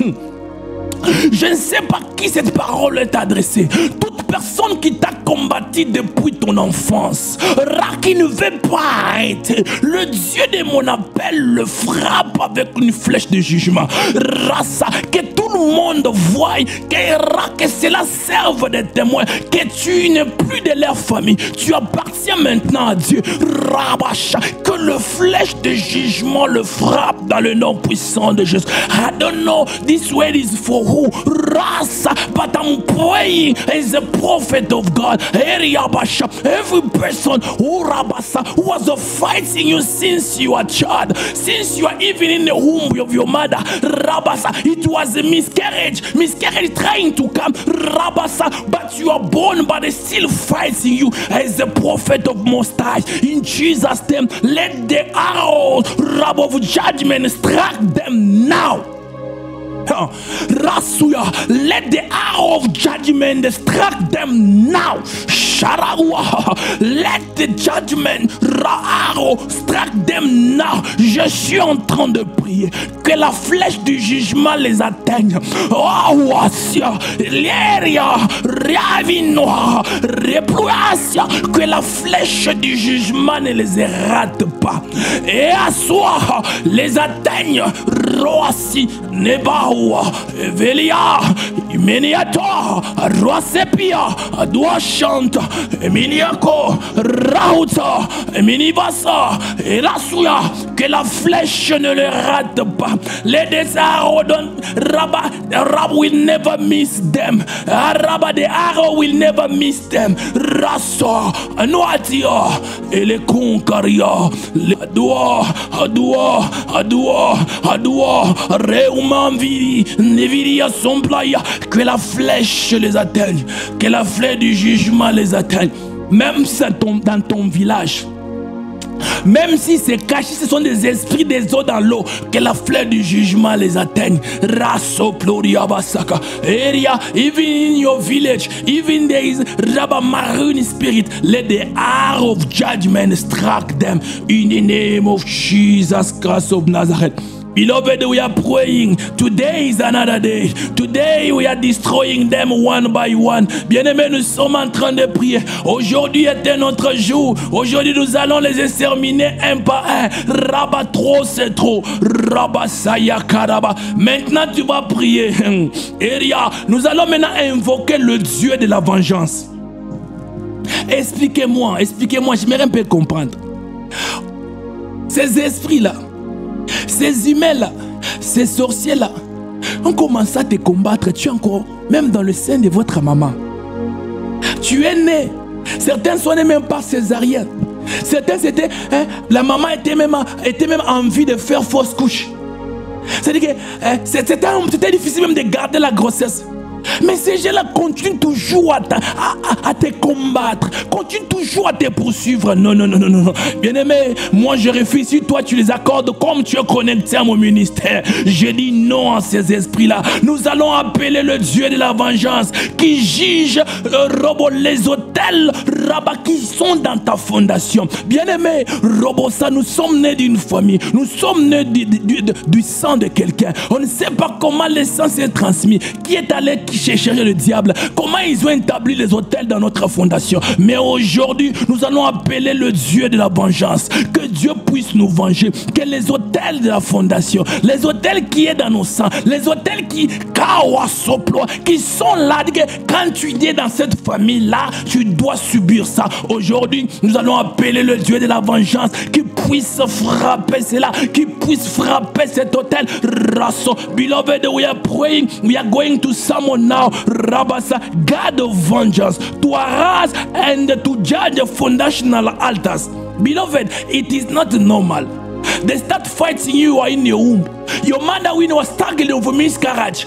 Je ne sais pas qui cette parole est adressée. Toute personne qui t'a combattu depuis ton enfance, qui ne veut pas arrêter, le Dieu de mon appel le frappe avec une flèche de jugement. Rasa, que tout le monde voie, que cela serve de témoin, que tu n'es plus de leur famille, tu appartiens maintenant à Dieu. Rabacha, que le flèche de jugement le frappe dans le nom puissant de Jésus. I don't know this word is for who, Rasa, but I'm praying as a prophet of God. Every person who was fighting you since you are a child, since you are even in the womb of your mother, it was a miscarriage trying to come, but you are born, but they still fighting you as a prophet of Most High. In Jesus' name, let the arrows of judgment strike them now. Rasuya, let the arrow of judgment strike them now. Sharawa, let the judgment arrow strike them now. Je suis en train de prier que la flèche du jugement les atteigne. Oh, wasia, l'eria, ravinoa, reploasia, que la flèche du jugement ne les rate pas. Et à soi, les atteigne. Roasi, Nebaoua, Velia, Imeniato, Roasepia, Adouachante, Emiliako, Rauta, Eminibasa, et la souya, que la flèche ne le rate pas. Les arrows Rab will never miss them. Rabba, the arrow will never miss them. Rasa, Anoatia, et les concaria, les Adoua, Adoua, Adoua, Adoua, Réuman Viri, Neviria Somplaya, que la flèche les atteigne, que la flèche du jugement les atteigne, même dans ton village. Même si c'est caché, ce sont des esprits des eaux dans l'eau, que la flèche du jugement les atteigne. Raso Ploria Basaka. Area, even in your village, even there is Rabba marine spirit, let the arrow of judgment strike them in the name of Jesus Christ of Nazareth. Beloved, we are praying. Today is another day. Today we are destroying them one by one. Bien-aimés, nous sommes en train de prier. Aujourd'hui est notre jour. Aujourd'hui, nous allons les exterminer un par un. Rabba, trop, c'est trop. Rabba, saya, karaba. Maintenant, tu vas prier. Eria, nous allons maintenant invoquer le Dieu de la vengeance. Expliquez-moi, j'aimerais un peu comprendre. Ces esprits-là, ces humains-là, ces sorciers-là, ont commencé à te combattre. Tu es encore, même dans le sein de votre maman. Tu es né. Certains sont nés même par césarienne. Certains, c'était, la maman était même en vie de faire fausse couche. C'est-à-dire que c'était difficile même de garder la grossesse. Mais ces gens-là continuent toujours à te combattre, continuent toujours à te poursuivre. Non. Bien-aimé, moi je réfléchis, toi tu les accordes comme tu es connecté à mon ministère. Je dis non à ces esprits-là. Nous allons appeler le Dieu de la vengeance qui juge les hôtels qui sont dans ta fondation. Bien-aimé, ça, nous sommes nés d'une famille, nous sommes nés du sang de quelqu'un. On ne sait pas comment le sang s'est transmis, qui est allé chercher le diable, comment ils ont établi les hôtels dans notre fondation. Mais aujourd'hui, nous allons appeler le Dieu de la vengeance, que Dieu puisse nous venger, que les hôtels de la fondation, les hôtels qui est dans nos sangs, les hôtels qui sont là, quand tu es dans cette famille-là, tu dois subir ça. Aujourd'hui, nous allons appeler le Dieu de la vengeance qui puisse frapper cela, qui puisse frapper cet hôtel. Beloved, we are praying, we are going to summon now Rabasa, God of vengeance, to harass and to judge the foundational altars. Beloved, it is not normal. They start fighting you are in your womb. Your mother was struggling over miscarriage,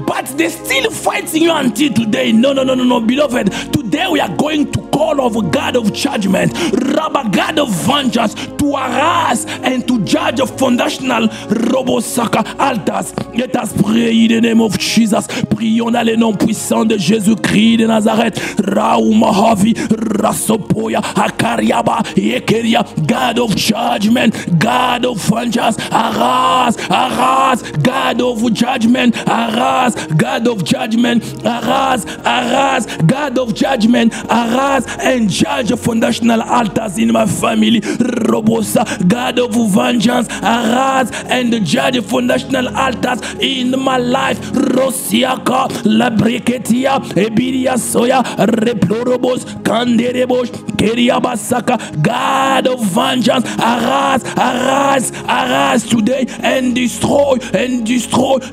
but they still fighting you until today. No, beloved. Today we are going to call of God of judgment, Rabba, God of vengeance, to harass and to judge of foundational Robosaka altars. Let us pray in the name of Jesus. Prions dans le nom puissant de Jésus-Christ de Nazareth. Raumahavi, Rasopoya, Rakariaba Yekeria, God of judgment, God of vengeance, arise, arise, God of judgment, arise, God of judgment, arise, arise, God of judgment, arise and judge foundational altars in my family. Robosa, God of vengeance, arise and judge foundational altars in my life. Rosiaka, Labreketia, Ebiria Soya, Replorobos, Kanderebos, Keriabasaka, God of vengeance, arise, arise, arise today and destroy,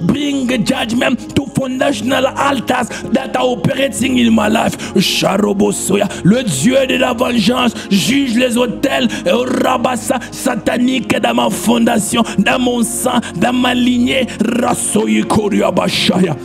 bring judgment to foundational altars that are operating in my life. Sharobosoya, le Dieu de la vengeance, juge les hôtels Rabassa sataniques dans ma fondation, dans mon sang, dans ma lignée. Rasoyi Koriabashaya.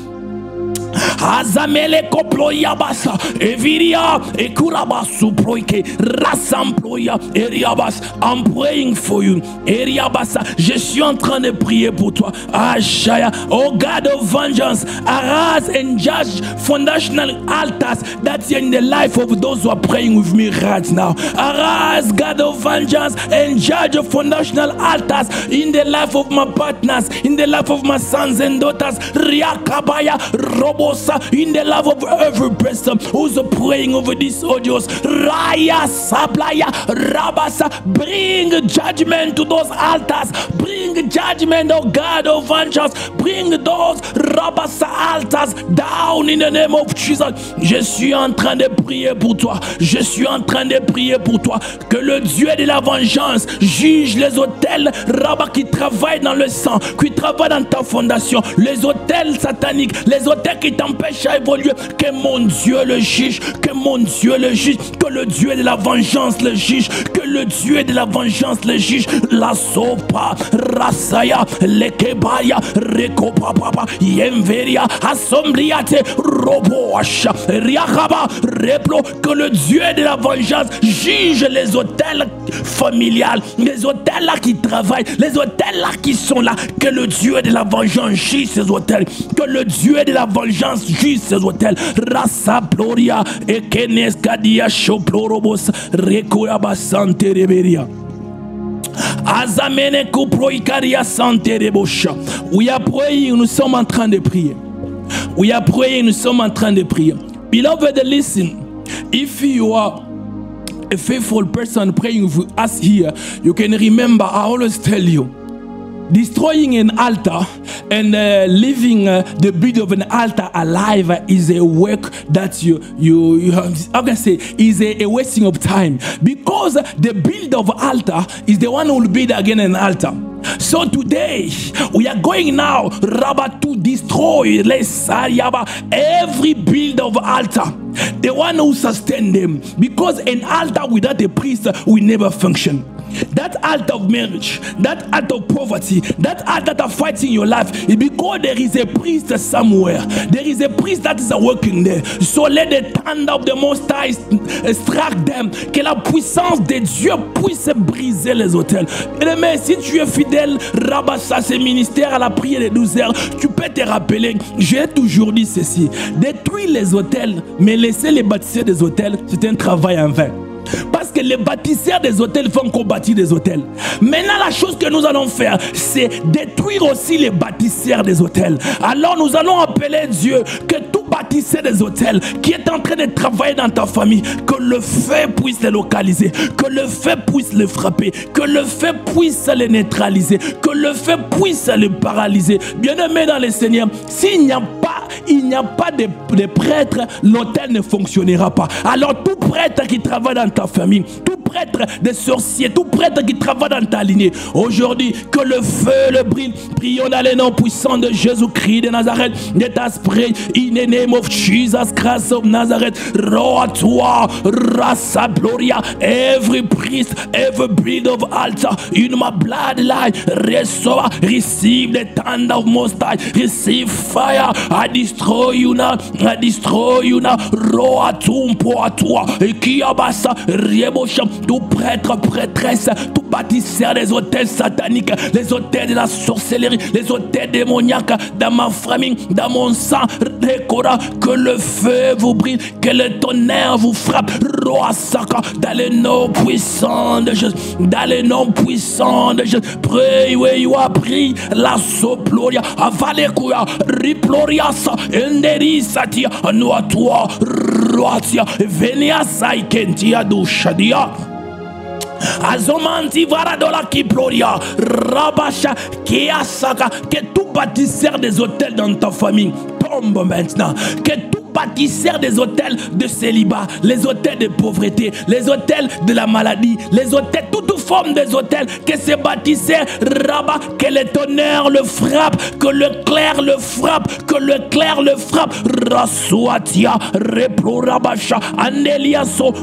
Azamele koployabasa eviria ekurabasu proike rassembloya eriabas. I'm praying for you eriabasa. Je suis en train de prier pour toi. Ashaya, oh God of vengeance, arise and judge foundational altars that's in the life of those who are praying with me right now. Arise, God of vengeance, and judge foundational altars in the life of my partners, in the life of my sons and daughters. Riakabaya robo in the love of every person who's praying over these audios. Raya Saplaya Rabasa, bring judgment to those altars, bring judgment, oh God of vengeance, bring those Rabasa altars down in the name of Jesus. Je suis en train de prier pour toi, je suis en train de prier pour toi, que le Dieu de la vengeance juge les hôtels Rabba qui travaillent dans le sang, qui travaillent dans ta fondation, les hôtels sataniques, les hôtels qui t'empêche à évoluer, que mon Dieu le juge, que mon Dieu le juge, que le Dieu de la vengeance le juge, que le Dieu de la vengeance le juge. La sopa, rasaya, lekebaya, rekopapa, yemveria, assombriate, roboacha, riakaba, replo, que le Dieu de la vengeance juge les hôtels familiales, les hôtels là qui travaillent, les hôtels là qui sont là, que le Dieu de la vengeance juge ces hôtels, que le Dieu de la vengeance juge ces hôtels. Rasa Ploria, Ekenes Kadia Shoplorobos, Rekoyaba Sante Reberia. Azamene Kuproikaria Sante Rebosha. We are praying, nous sommes en train de prier. We are praying, nous sommes en train de prier. Beloved, listen. If you are a faithful person praying with us here, you can remember, I always tell you, destroying an altar and leaving the build of an altar alive is a work that you how can I say is a wasting of time, because the build of altar is the one who will build again an altar. So today we are going now, Rabba, to destroy every build of altar, the one who sustain them, because an altar without a priest will never function. That altar of marriage, that altar of poverty, that altar that are fighting your life, is because there is a priest somewhere. There is a priest that is working there. So let the thunder of the Most High strike them. Que la puissance de Dieu puisse briser les autels. Mais si tu es fidèle, Rabassa, ce ministère à la prière des 12 heures, tu peux te rappeler, j'ai toujours dit ceci: détruire les autels, mais laisser les bâtisseurs des autels, c'est un travail en vain. Parce que les bâtisseurs des hôtels font qu'on bâtit des hôtels. Maintenant, la chose que nous allons faire, c'est détruire aussi les bâtisseurs des hôtels. Alors nous allons appeler Dieu, que tout bâtisseur des hôtels qui est en train de travailler dans ta famille, que le feu puisse les localiser, que le feu puisse les frapper, que le feu puisse les neutraliser, que le feu puisse les paralyser. Bien-aimés dans le Seigneur, s'il n'y a pas de prêtre, l'hôtel ne fonctionnera pas. Alors tout prêtre qui travaille dans ta famille, tout prêtre des sorciers, tout prêtre qui travaille dans ta lignée, aujourd'hui, que le feu le brille. Prions dans le nom puissant de Jésus-Christ de Nazareth. Let us pray in the name of Jesus Christ of Nazareth. Roa toi, rasa gloria, every priest, every breed of altar in my bloodline, receive the thunder of Most High, receive fire. I destroy you now, I destroy you now. Roa tumpo a toi, ekiabasa, riebosha, tout prêtre, prêtresse, tout bâtisseur des hôtels sataniques, les hôtels de la sorcellerie, les hôtels démoniaques, dans ma famille, dans mon sang, que le feu vous brille, que le tonnerre vous frappe, dans les noms puissants de Jésus, dans les noms puissants de Jésus. Pray where you are, prie, la soploria, avalekuya, riplorias, enderisatia, anuatua, roatia, venia saikentia dushadia. Azomanti varadola kiploria, rabasha, kiasaka, que tout bâtisseur des hôtels dans ta famille tombe maintenant, que tout bâtisseur des hôtels de célibat, les hôtels de pauvreté, les hôtels de la maladie, les hôtels, toute forme des hôtels, que ces bâtisseurs rabat, que le tonnerre le frappe, que le clair le frappe, que le clair le frappe, rasuatia, replorabasha, aneliaso,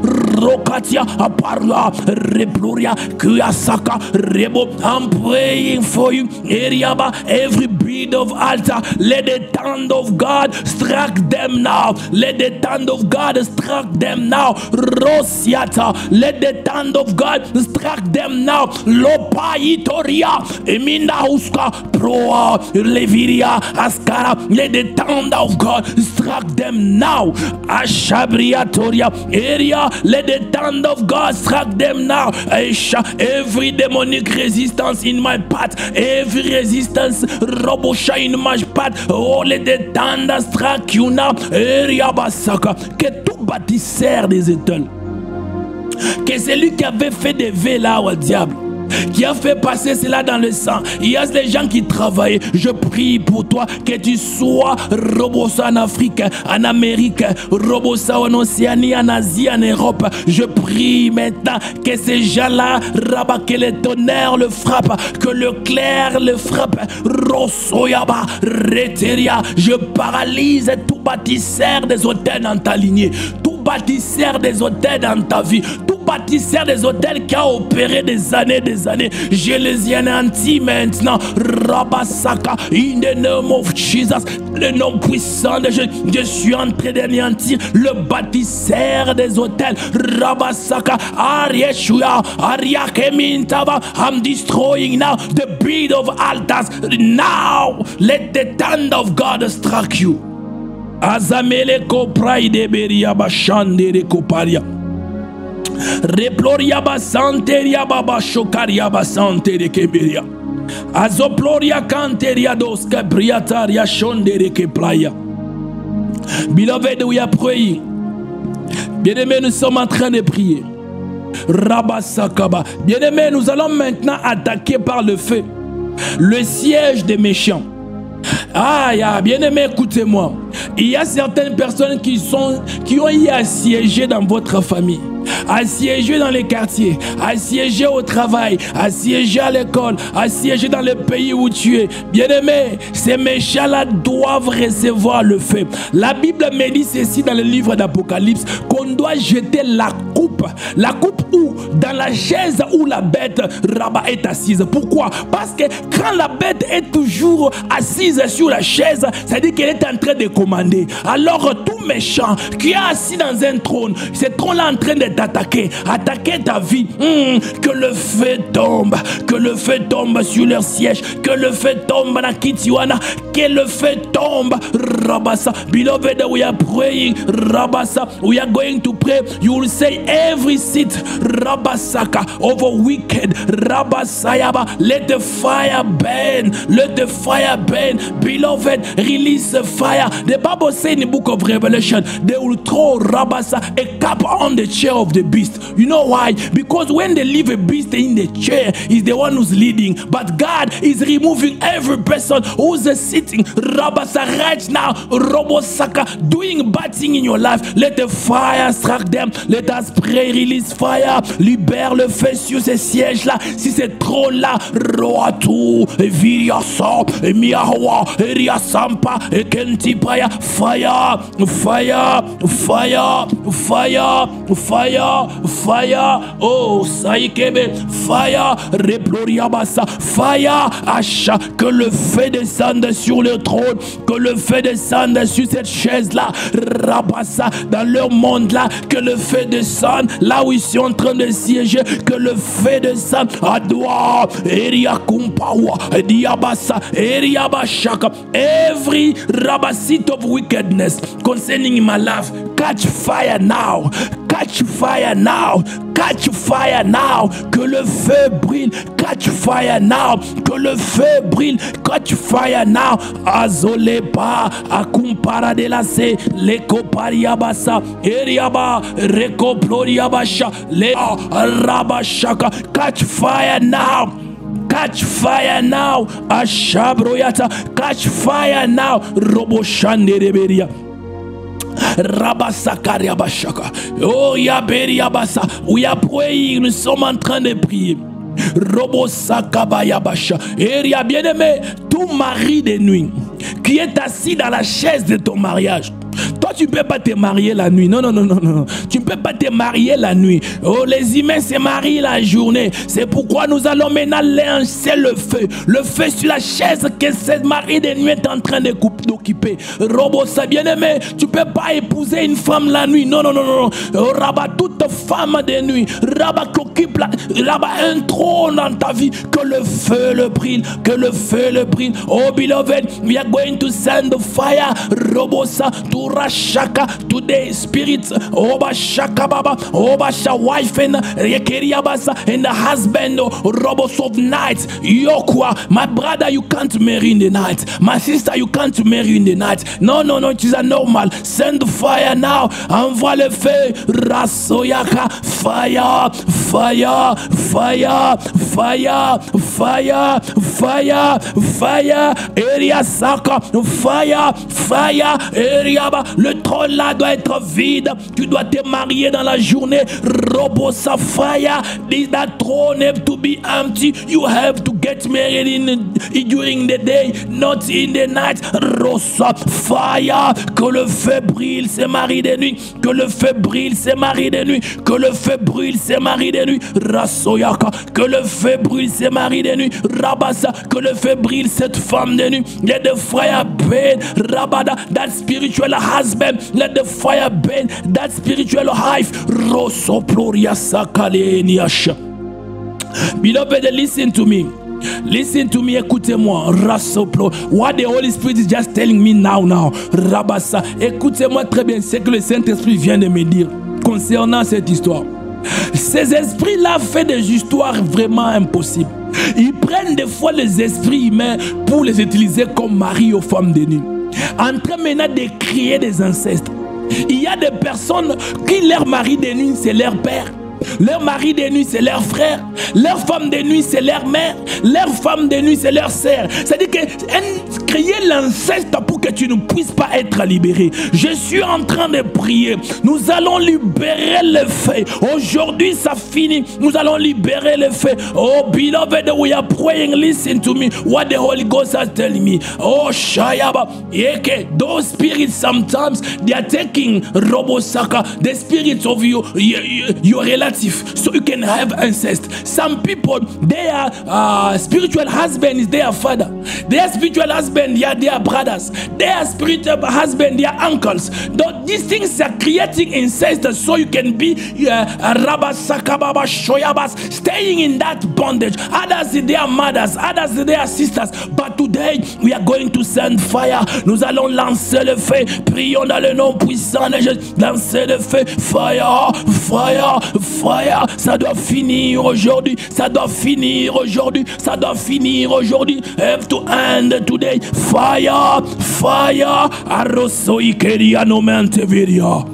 rokatia, aparla, reploria, kuyasaka, rebo. I'm praying for you, Eriaba, every bead of altar, let the hand of God strike them now. Let the hand of God strike them now. Rosiata, let the hand of God strike them now. Lopa itoria, emina uska, proa, leviria, askara. Let the hand of God strike them now. Ashabriatoria, area, let the hand of God strike them now. Aisha, every demonic resistance in my path, every resistance, robosha in my path. Oh, let the hand strike you now. Que tout bâtisseur des étoiles, que celui qui avait fait des vœux là au diable, qui a fait passer cela dans le sang. Il y a des gens qui travaillent. Je prie pour toi que tu sois robosa en Afrique, en Amérique, robosa en Océanie, en Asie, en Europe. Je prie maintenant que ces gens-là, que le tonnerre le frappe, que le clair le frappe. Rosoyaba, reteria. Je paralyse tout bâtisseur des hôtels dans ta lignée, tout bâtisseur des hôtels dans ta vie, tout bâtisseur des hôtels qui a opéré des années, je les anéantis maintenant. Rabasaka, in the name of Jesus, le nom puissant de Jésus, je suis en train d'anéantir le bâtisseur des hôtels. Rabasaka, Arieshuya, Ariakemintava, I'm destroying now the breed of altars. Now, let the hand of God strike you. Azamele kopraide beria bashande de koparia. Reploria basanteria baba shokaria basante de keberia. Azoploria canteria dos capriataria shonde de keplaya. Beloved, we are praying. Bien-aimés, nous sommes en train de prier. Rabasakaba. Bien-aimés, nous allons maintenant attaquer par le feu le siège des méchants. Ah, bien-aimé, écoutez-moi. Il y a certaines personnes qui ont eu à siéger dans votre famille, à siéger dans les quartiers, à siéger au travail, à siéger à l'école, à siéger dans le pays où tu es. Bien-aimé, ces méchants-là doivent recevoir le feu. La Bible me dit ceci dans le livre d'Apocalypse, qu'on doit jeter la coupe où? Dans la chaise où la bête Rabat est assise. Pourquoi? Parce que quand la bête est toujours assise sur la chaise, ça dit qu'elle est en train de commander. Alors tout méchant qui est assis dans un trône, ce trône-là en train de t'attaquer, attaquer ta vie, que le feu tombe sur leur siège, que le feu tombe dans Kitiwana, que le feu tombe. Rabasa, beloved, we are praying. Rabasa, we are going to pray. You will say every seat, Rabasaka, over wicked, Rabasayaba, let the fire burn, let the fire burn. Beloved, release the fire. The Bible says in the book of Revelation, they will throw Rabasa a cap on the chair of the beast. You know why? Because when they leave a beast in the chair, is the one who's leading. But God is removing every person who's sitting Rabasa right now, Robosaka, doing bad thing in your life. Let the fire strike them. Let us pray, release fire. Libère le feu sur ces sièges-là, si c'est trop là. Roatu, Viriasa, Miawa, Riasampa, Kentipaya, fire, fire, fire, fire, fire, fire, oh, saïkebe, fire, reploriabasa, fire, Asha, que le feu descende sur le trône, que le feu descende sur cette chaise-là, rabassa, dans leur monde-là, que le feu descende, là où ils sont en train de siéger, que le feu descende, Adwa, Eria Kumpawa, Diabasa, Eria Bashaka, every rabasit of wickedness concerning my life, catch fire now, catch fire now, catch fire now, que le feu brille, catch fire now, que le feu brille, catch fire now, azolepa, akumpara de la se, leko pariabasa, eriaba, reko ploriabasha, le rabashaka, catch fire now. Catch fire now, Ashabroyata, catch fire now, Roboshande Reberia. Rabasakaria Bashaka. Oh Yaberia Basa. We are praying, nous sommes en train de prier. Robosakabayabasha. Eria bien-aimé, tout mari de nuit qui est assis dans la chaise de ton mariage. Toi, tu ne peux pas te marier la nuit. Non, non, non, non, non. Tu ne peux pas te marier la nuit. Oh, les humains se marient la journée. C'est pourquoi nous allons maintenant lancer le feu. Le feu sur la chaise que cette mari de nuit est en train d'occuper. Robosa, bien-aimé, tu ne peux pas épouser une femme la nuit. Non, non, non, non. Oh, Rabat, toute femme de nuit. Rabat qui occupe un trône dans ta vie. Que le feu le brille. Que le feu le brille. Oh, beloved, we are going to send the fire. Robosa, to Rashaka, today spirits, Oba Shaka Baba, Oba Sha wife and Rekeriabasa and the husband, Robos of night, Yokwa, my brother, you can't marry in the night, my sister, you can't marry in the night. No, no, no, it is a normal. Send fire now, envoie le feu, Rasoyaka, fire, fire, fire, fire, fire, fire, fire, Area Saka, fire, fire, Area. Le trône là doit être vide. Tu dois te marier dans la journée. Robosa fire. That throne have to be empty. You have to get married during the day, not in the night. Rosa fire. Que le feu brille, c'est mari de nuit. Que le feu brille, c'est mari de nuit. Que le feu brille, c'est mari de nuit. Rasoyaka. Que le feu brille, c'est mari de nuit. Rabasa. Que le feu brille, cette femme de nuit. Let the fire burn. Rabada. That spiritual husband, let the fire burn that spiritual wife. Rosoploria sakaleniasha. Beloved, listen to me. Listen to me, écoutez-moi. Rasoplo. What the Holy Spirit is just telling me now. Rabasa. Écoutez-moi très bien ce que le Saint-Esprit vient de me dire concernant cette histoire. Ces esprits-là font des histoires vraiment impossibles. Ils prennent des fois les esprits humains pour les utiliser comme mari aux femmes de nuit. En train maintenant de créer des incestes. Il y a des personnes qui leur mari de nuit c'est leur père. Leur mari de nuit, c'est leur frère. Leur femme de nuit, c'est leur mère. Leur femme de nuit, c'est leur sœur. C'est-à-dire que créer l'inceste pour que tu ne puisses pas être libéré. Je suis en train de prier. Nous allons libérer le feu. Aujourd'hui, ça finit. Nous allons libérer le feu. Oh, beloved, we are praying. Listen to me. What the Holy Ghost is telling me. Oh, Shayaba. Yeke. Those spirits, sometimes, they are taking Robosaka, the spirits of your relative. So you can have incest. Some people, their spiritual husband is their father. Their spiritual husband, they are their brothers. Their spiritual husband, their uncles. These things are creating incest so you can be Rabasakababa Shoyabas, staying in that bondage. Others, their mothers. Others, their sisters. But today, we are going to send fire. Nous allons lancer le feu. Prions dans le nom puissant de Jésus. Lancer le feu. Fire, fire, fire, ça doit finir aujourd'hui, ça doit finir aujourd'hui, ça doit finir aujourd'hui. Have to end today. Fire, fire, arrosoikeria no manteviria.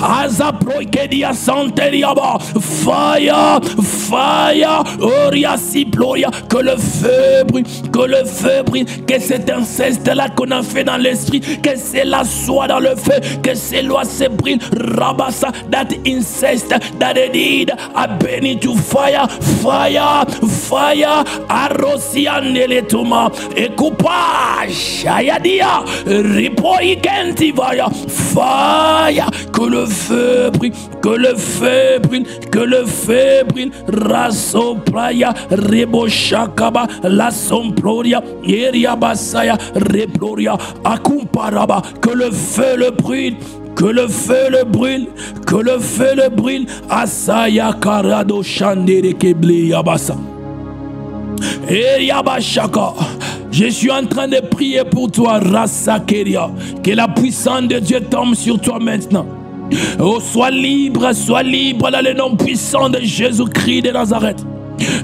Azaproikedia Santeriaba. Fire, fire, Oria Siploria. Que le feu brûle, que le feu brûle, que cet inceste-là qu'on a fait dans l'esprit, que cela soit dans le feu, que cela se brûle. Rabassa, that incest that they did, I burn it to fire, fire, fire. Arosianeletuma, Ekupage, Ayadia, Ripoikentivaya, fire. Que le feu brûle, que le feu brûle, que le feu brûle. Rasopraya, Reboshakaba, La Somploria, Eriabasaya, Reploria, Akumparaba. Que le feu le brûle. Que le feu le brûle, que le feu le brûle. Asaya Karado Shandere Kebli Yabasa. Et Yabashaka. Je suis en train de prier pour toi, Rasa Keria. Que la puissance de Dieu tombe sur toi maintenant. Oh, sois libre dans le nom puissant de Jésus-Christ de Nazareth.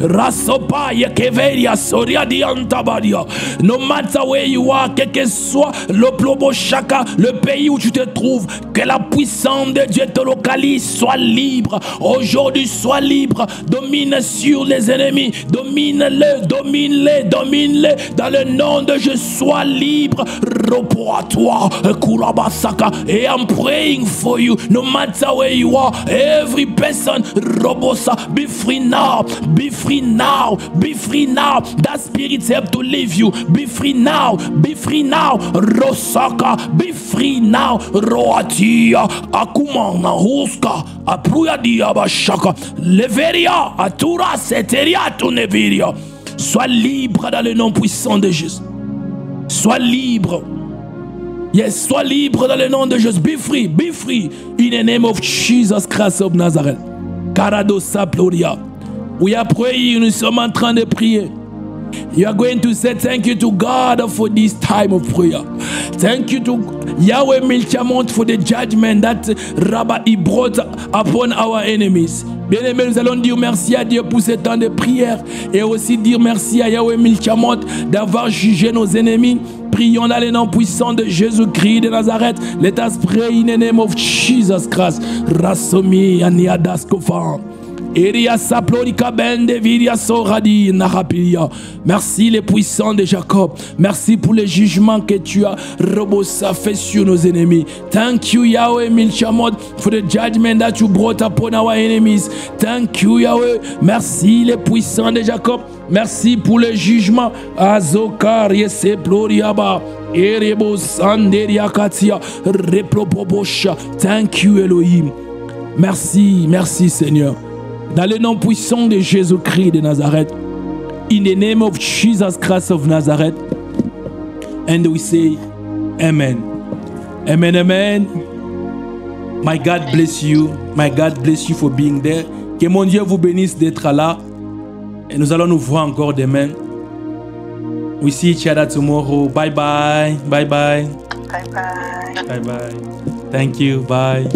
Rasopa Yekeveria Soria Diantabadia. No matter where you are, quel que soit le plobo chaka, le pays où tu te trouves, que la puissance de Dieu te localise, sois libre. Aujourd'hui, sois libre. Domine sur les ennemis. Domine-les, domine-les, domine-les. Dans le nom de Jésus, sois libre. Repos à toi, Kurabasaka. Et I'm praying for you. No matter where you are, every person, Robosa, be free now. Be free now, be free now. That spirit have to leave you. Be free now, be free now. Rosaka, be free now. Roatia, Akumana, Huska, Apruya Diabashaka, Leveria, Atura, Seteria, Tuneviria. Sois libre dans le nom puissant de Jésus. Sois libre. Yes, sois libre dans le nom de Jésus. Be free, be free. In the name of Jesus Christ of Nazareth. Karado Saploria. We are praying, nous sommes en train de prier. You are going to say thank you to God for this time of prayer. Thank you to Yahweh Milchamont for the judgment that Rabbi he brought upon our enemies. Bien-aimés, nous allons dire merci à Dieu pour ce temps de prière et aussi dire merci à Yahweh Milchamont d'avoir jugé nos ennemis. Prions dans le nom puissant de Jésus-Christ de Nazareth. Let us pray in the name of Jesus Christ. Rasomi Aniadaskofam. Merci les puissants de Jacob. Merci pour le jugement que tu as fait sur nos ennemis. Thank you Yahweh Milchamot for the judgment that you brought upon our enemies. Thank you Yahweh. Merci les puissants de Jacob. Merci pour le jugement. Azokar Yeseploriaba. Erebo Sanderia Katia. Replopobosha. Thank you Elohim. Merci, merci Seigneur. Dans le nom puissant de Jésus-Christ de Nazareth. In the name of Jesus Christ of Nazareth. And we say, Amen. Amen, amen. My God bless you. My God bless you for being there. Que mon Dieu vous bénisse d'être là. Et nous allons nous voir encore demain. We see each other tomorrow. Bye bye. Bye bye. Bye bye. Bye bye. Thank you. Bye.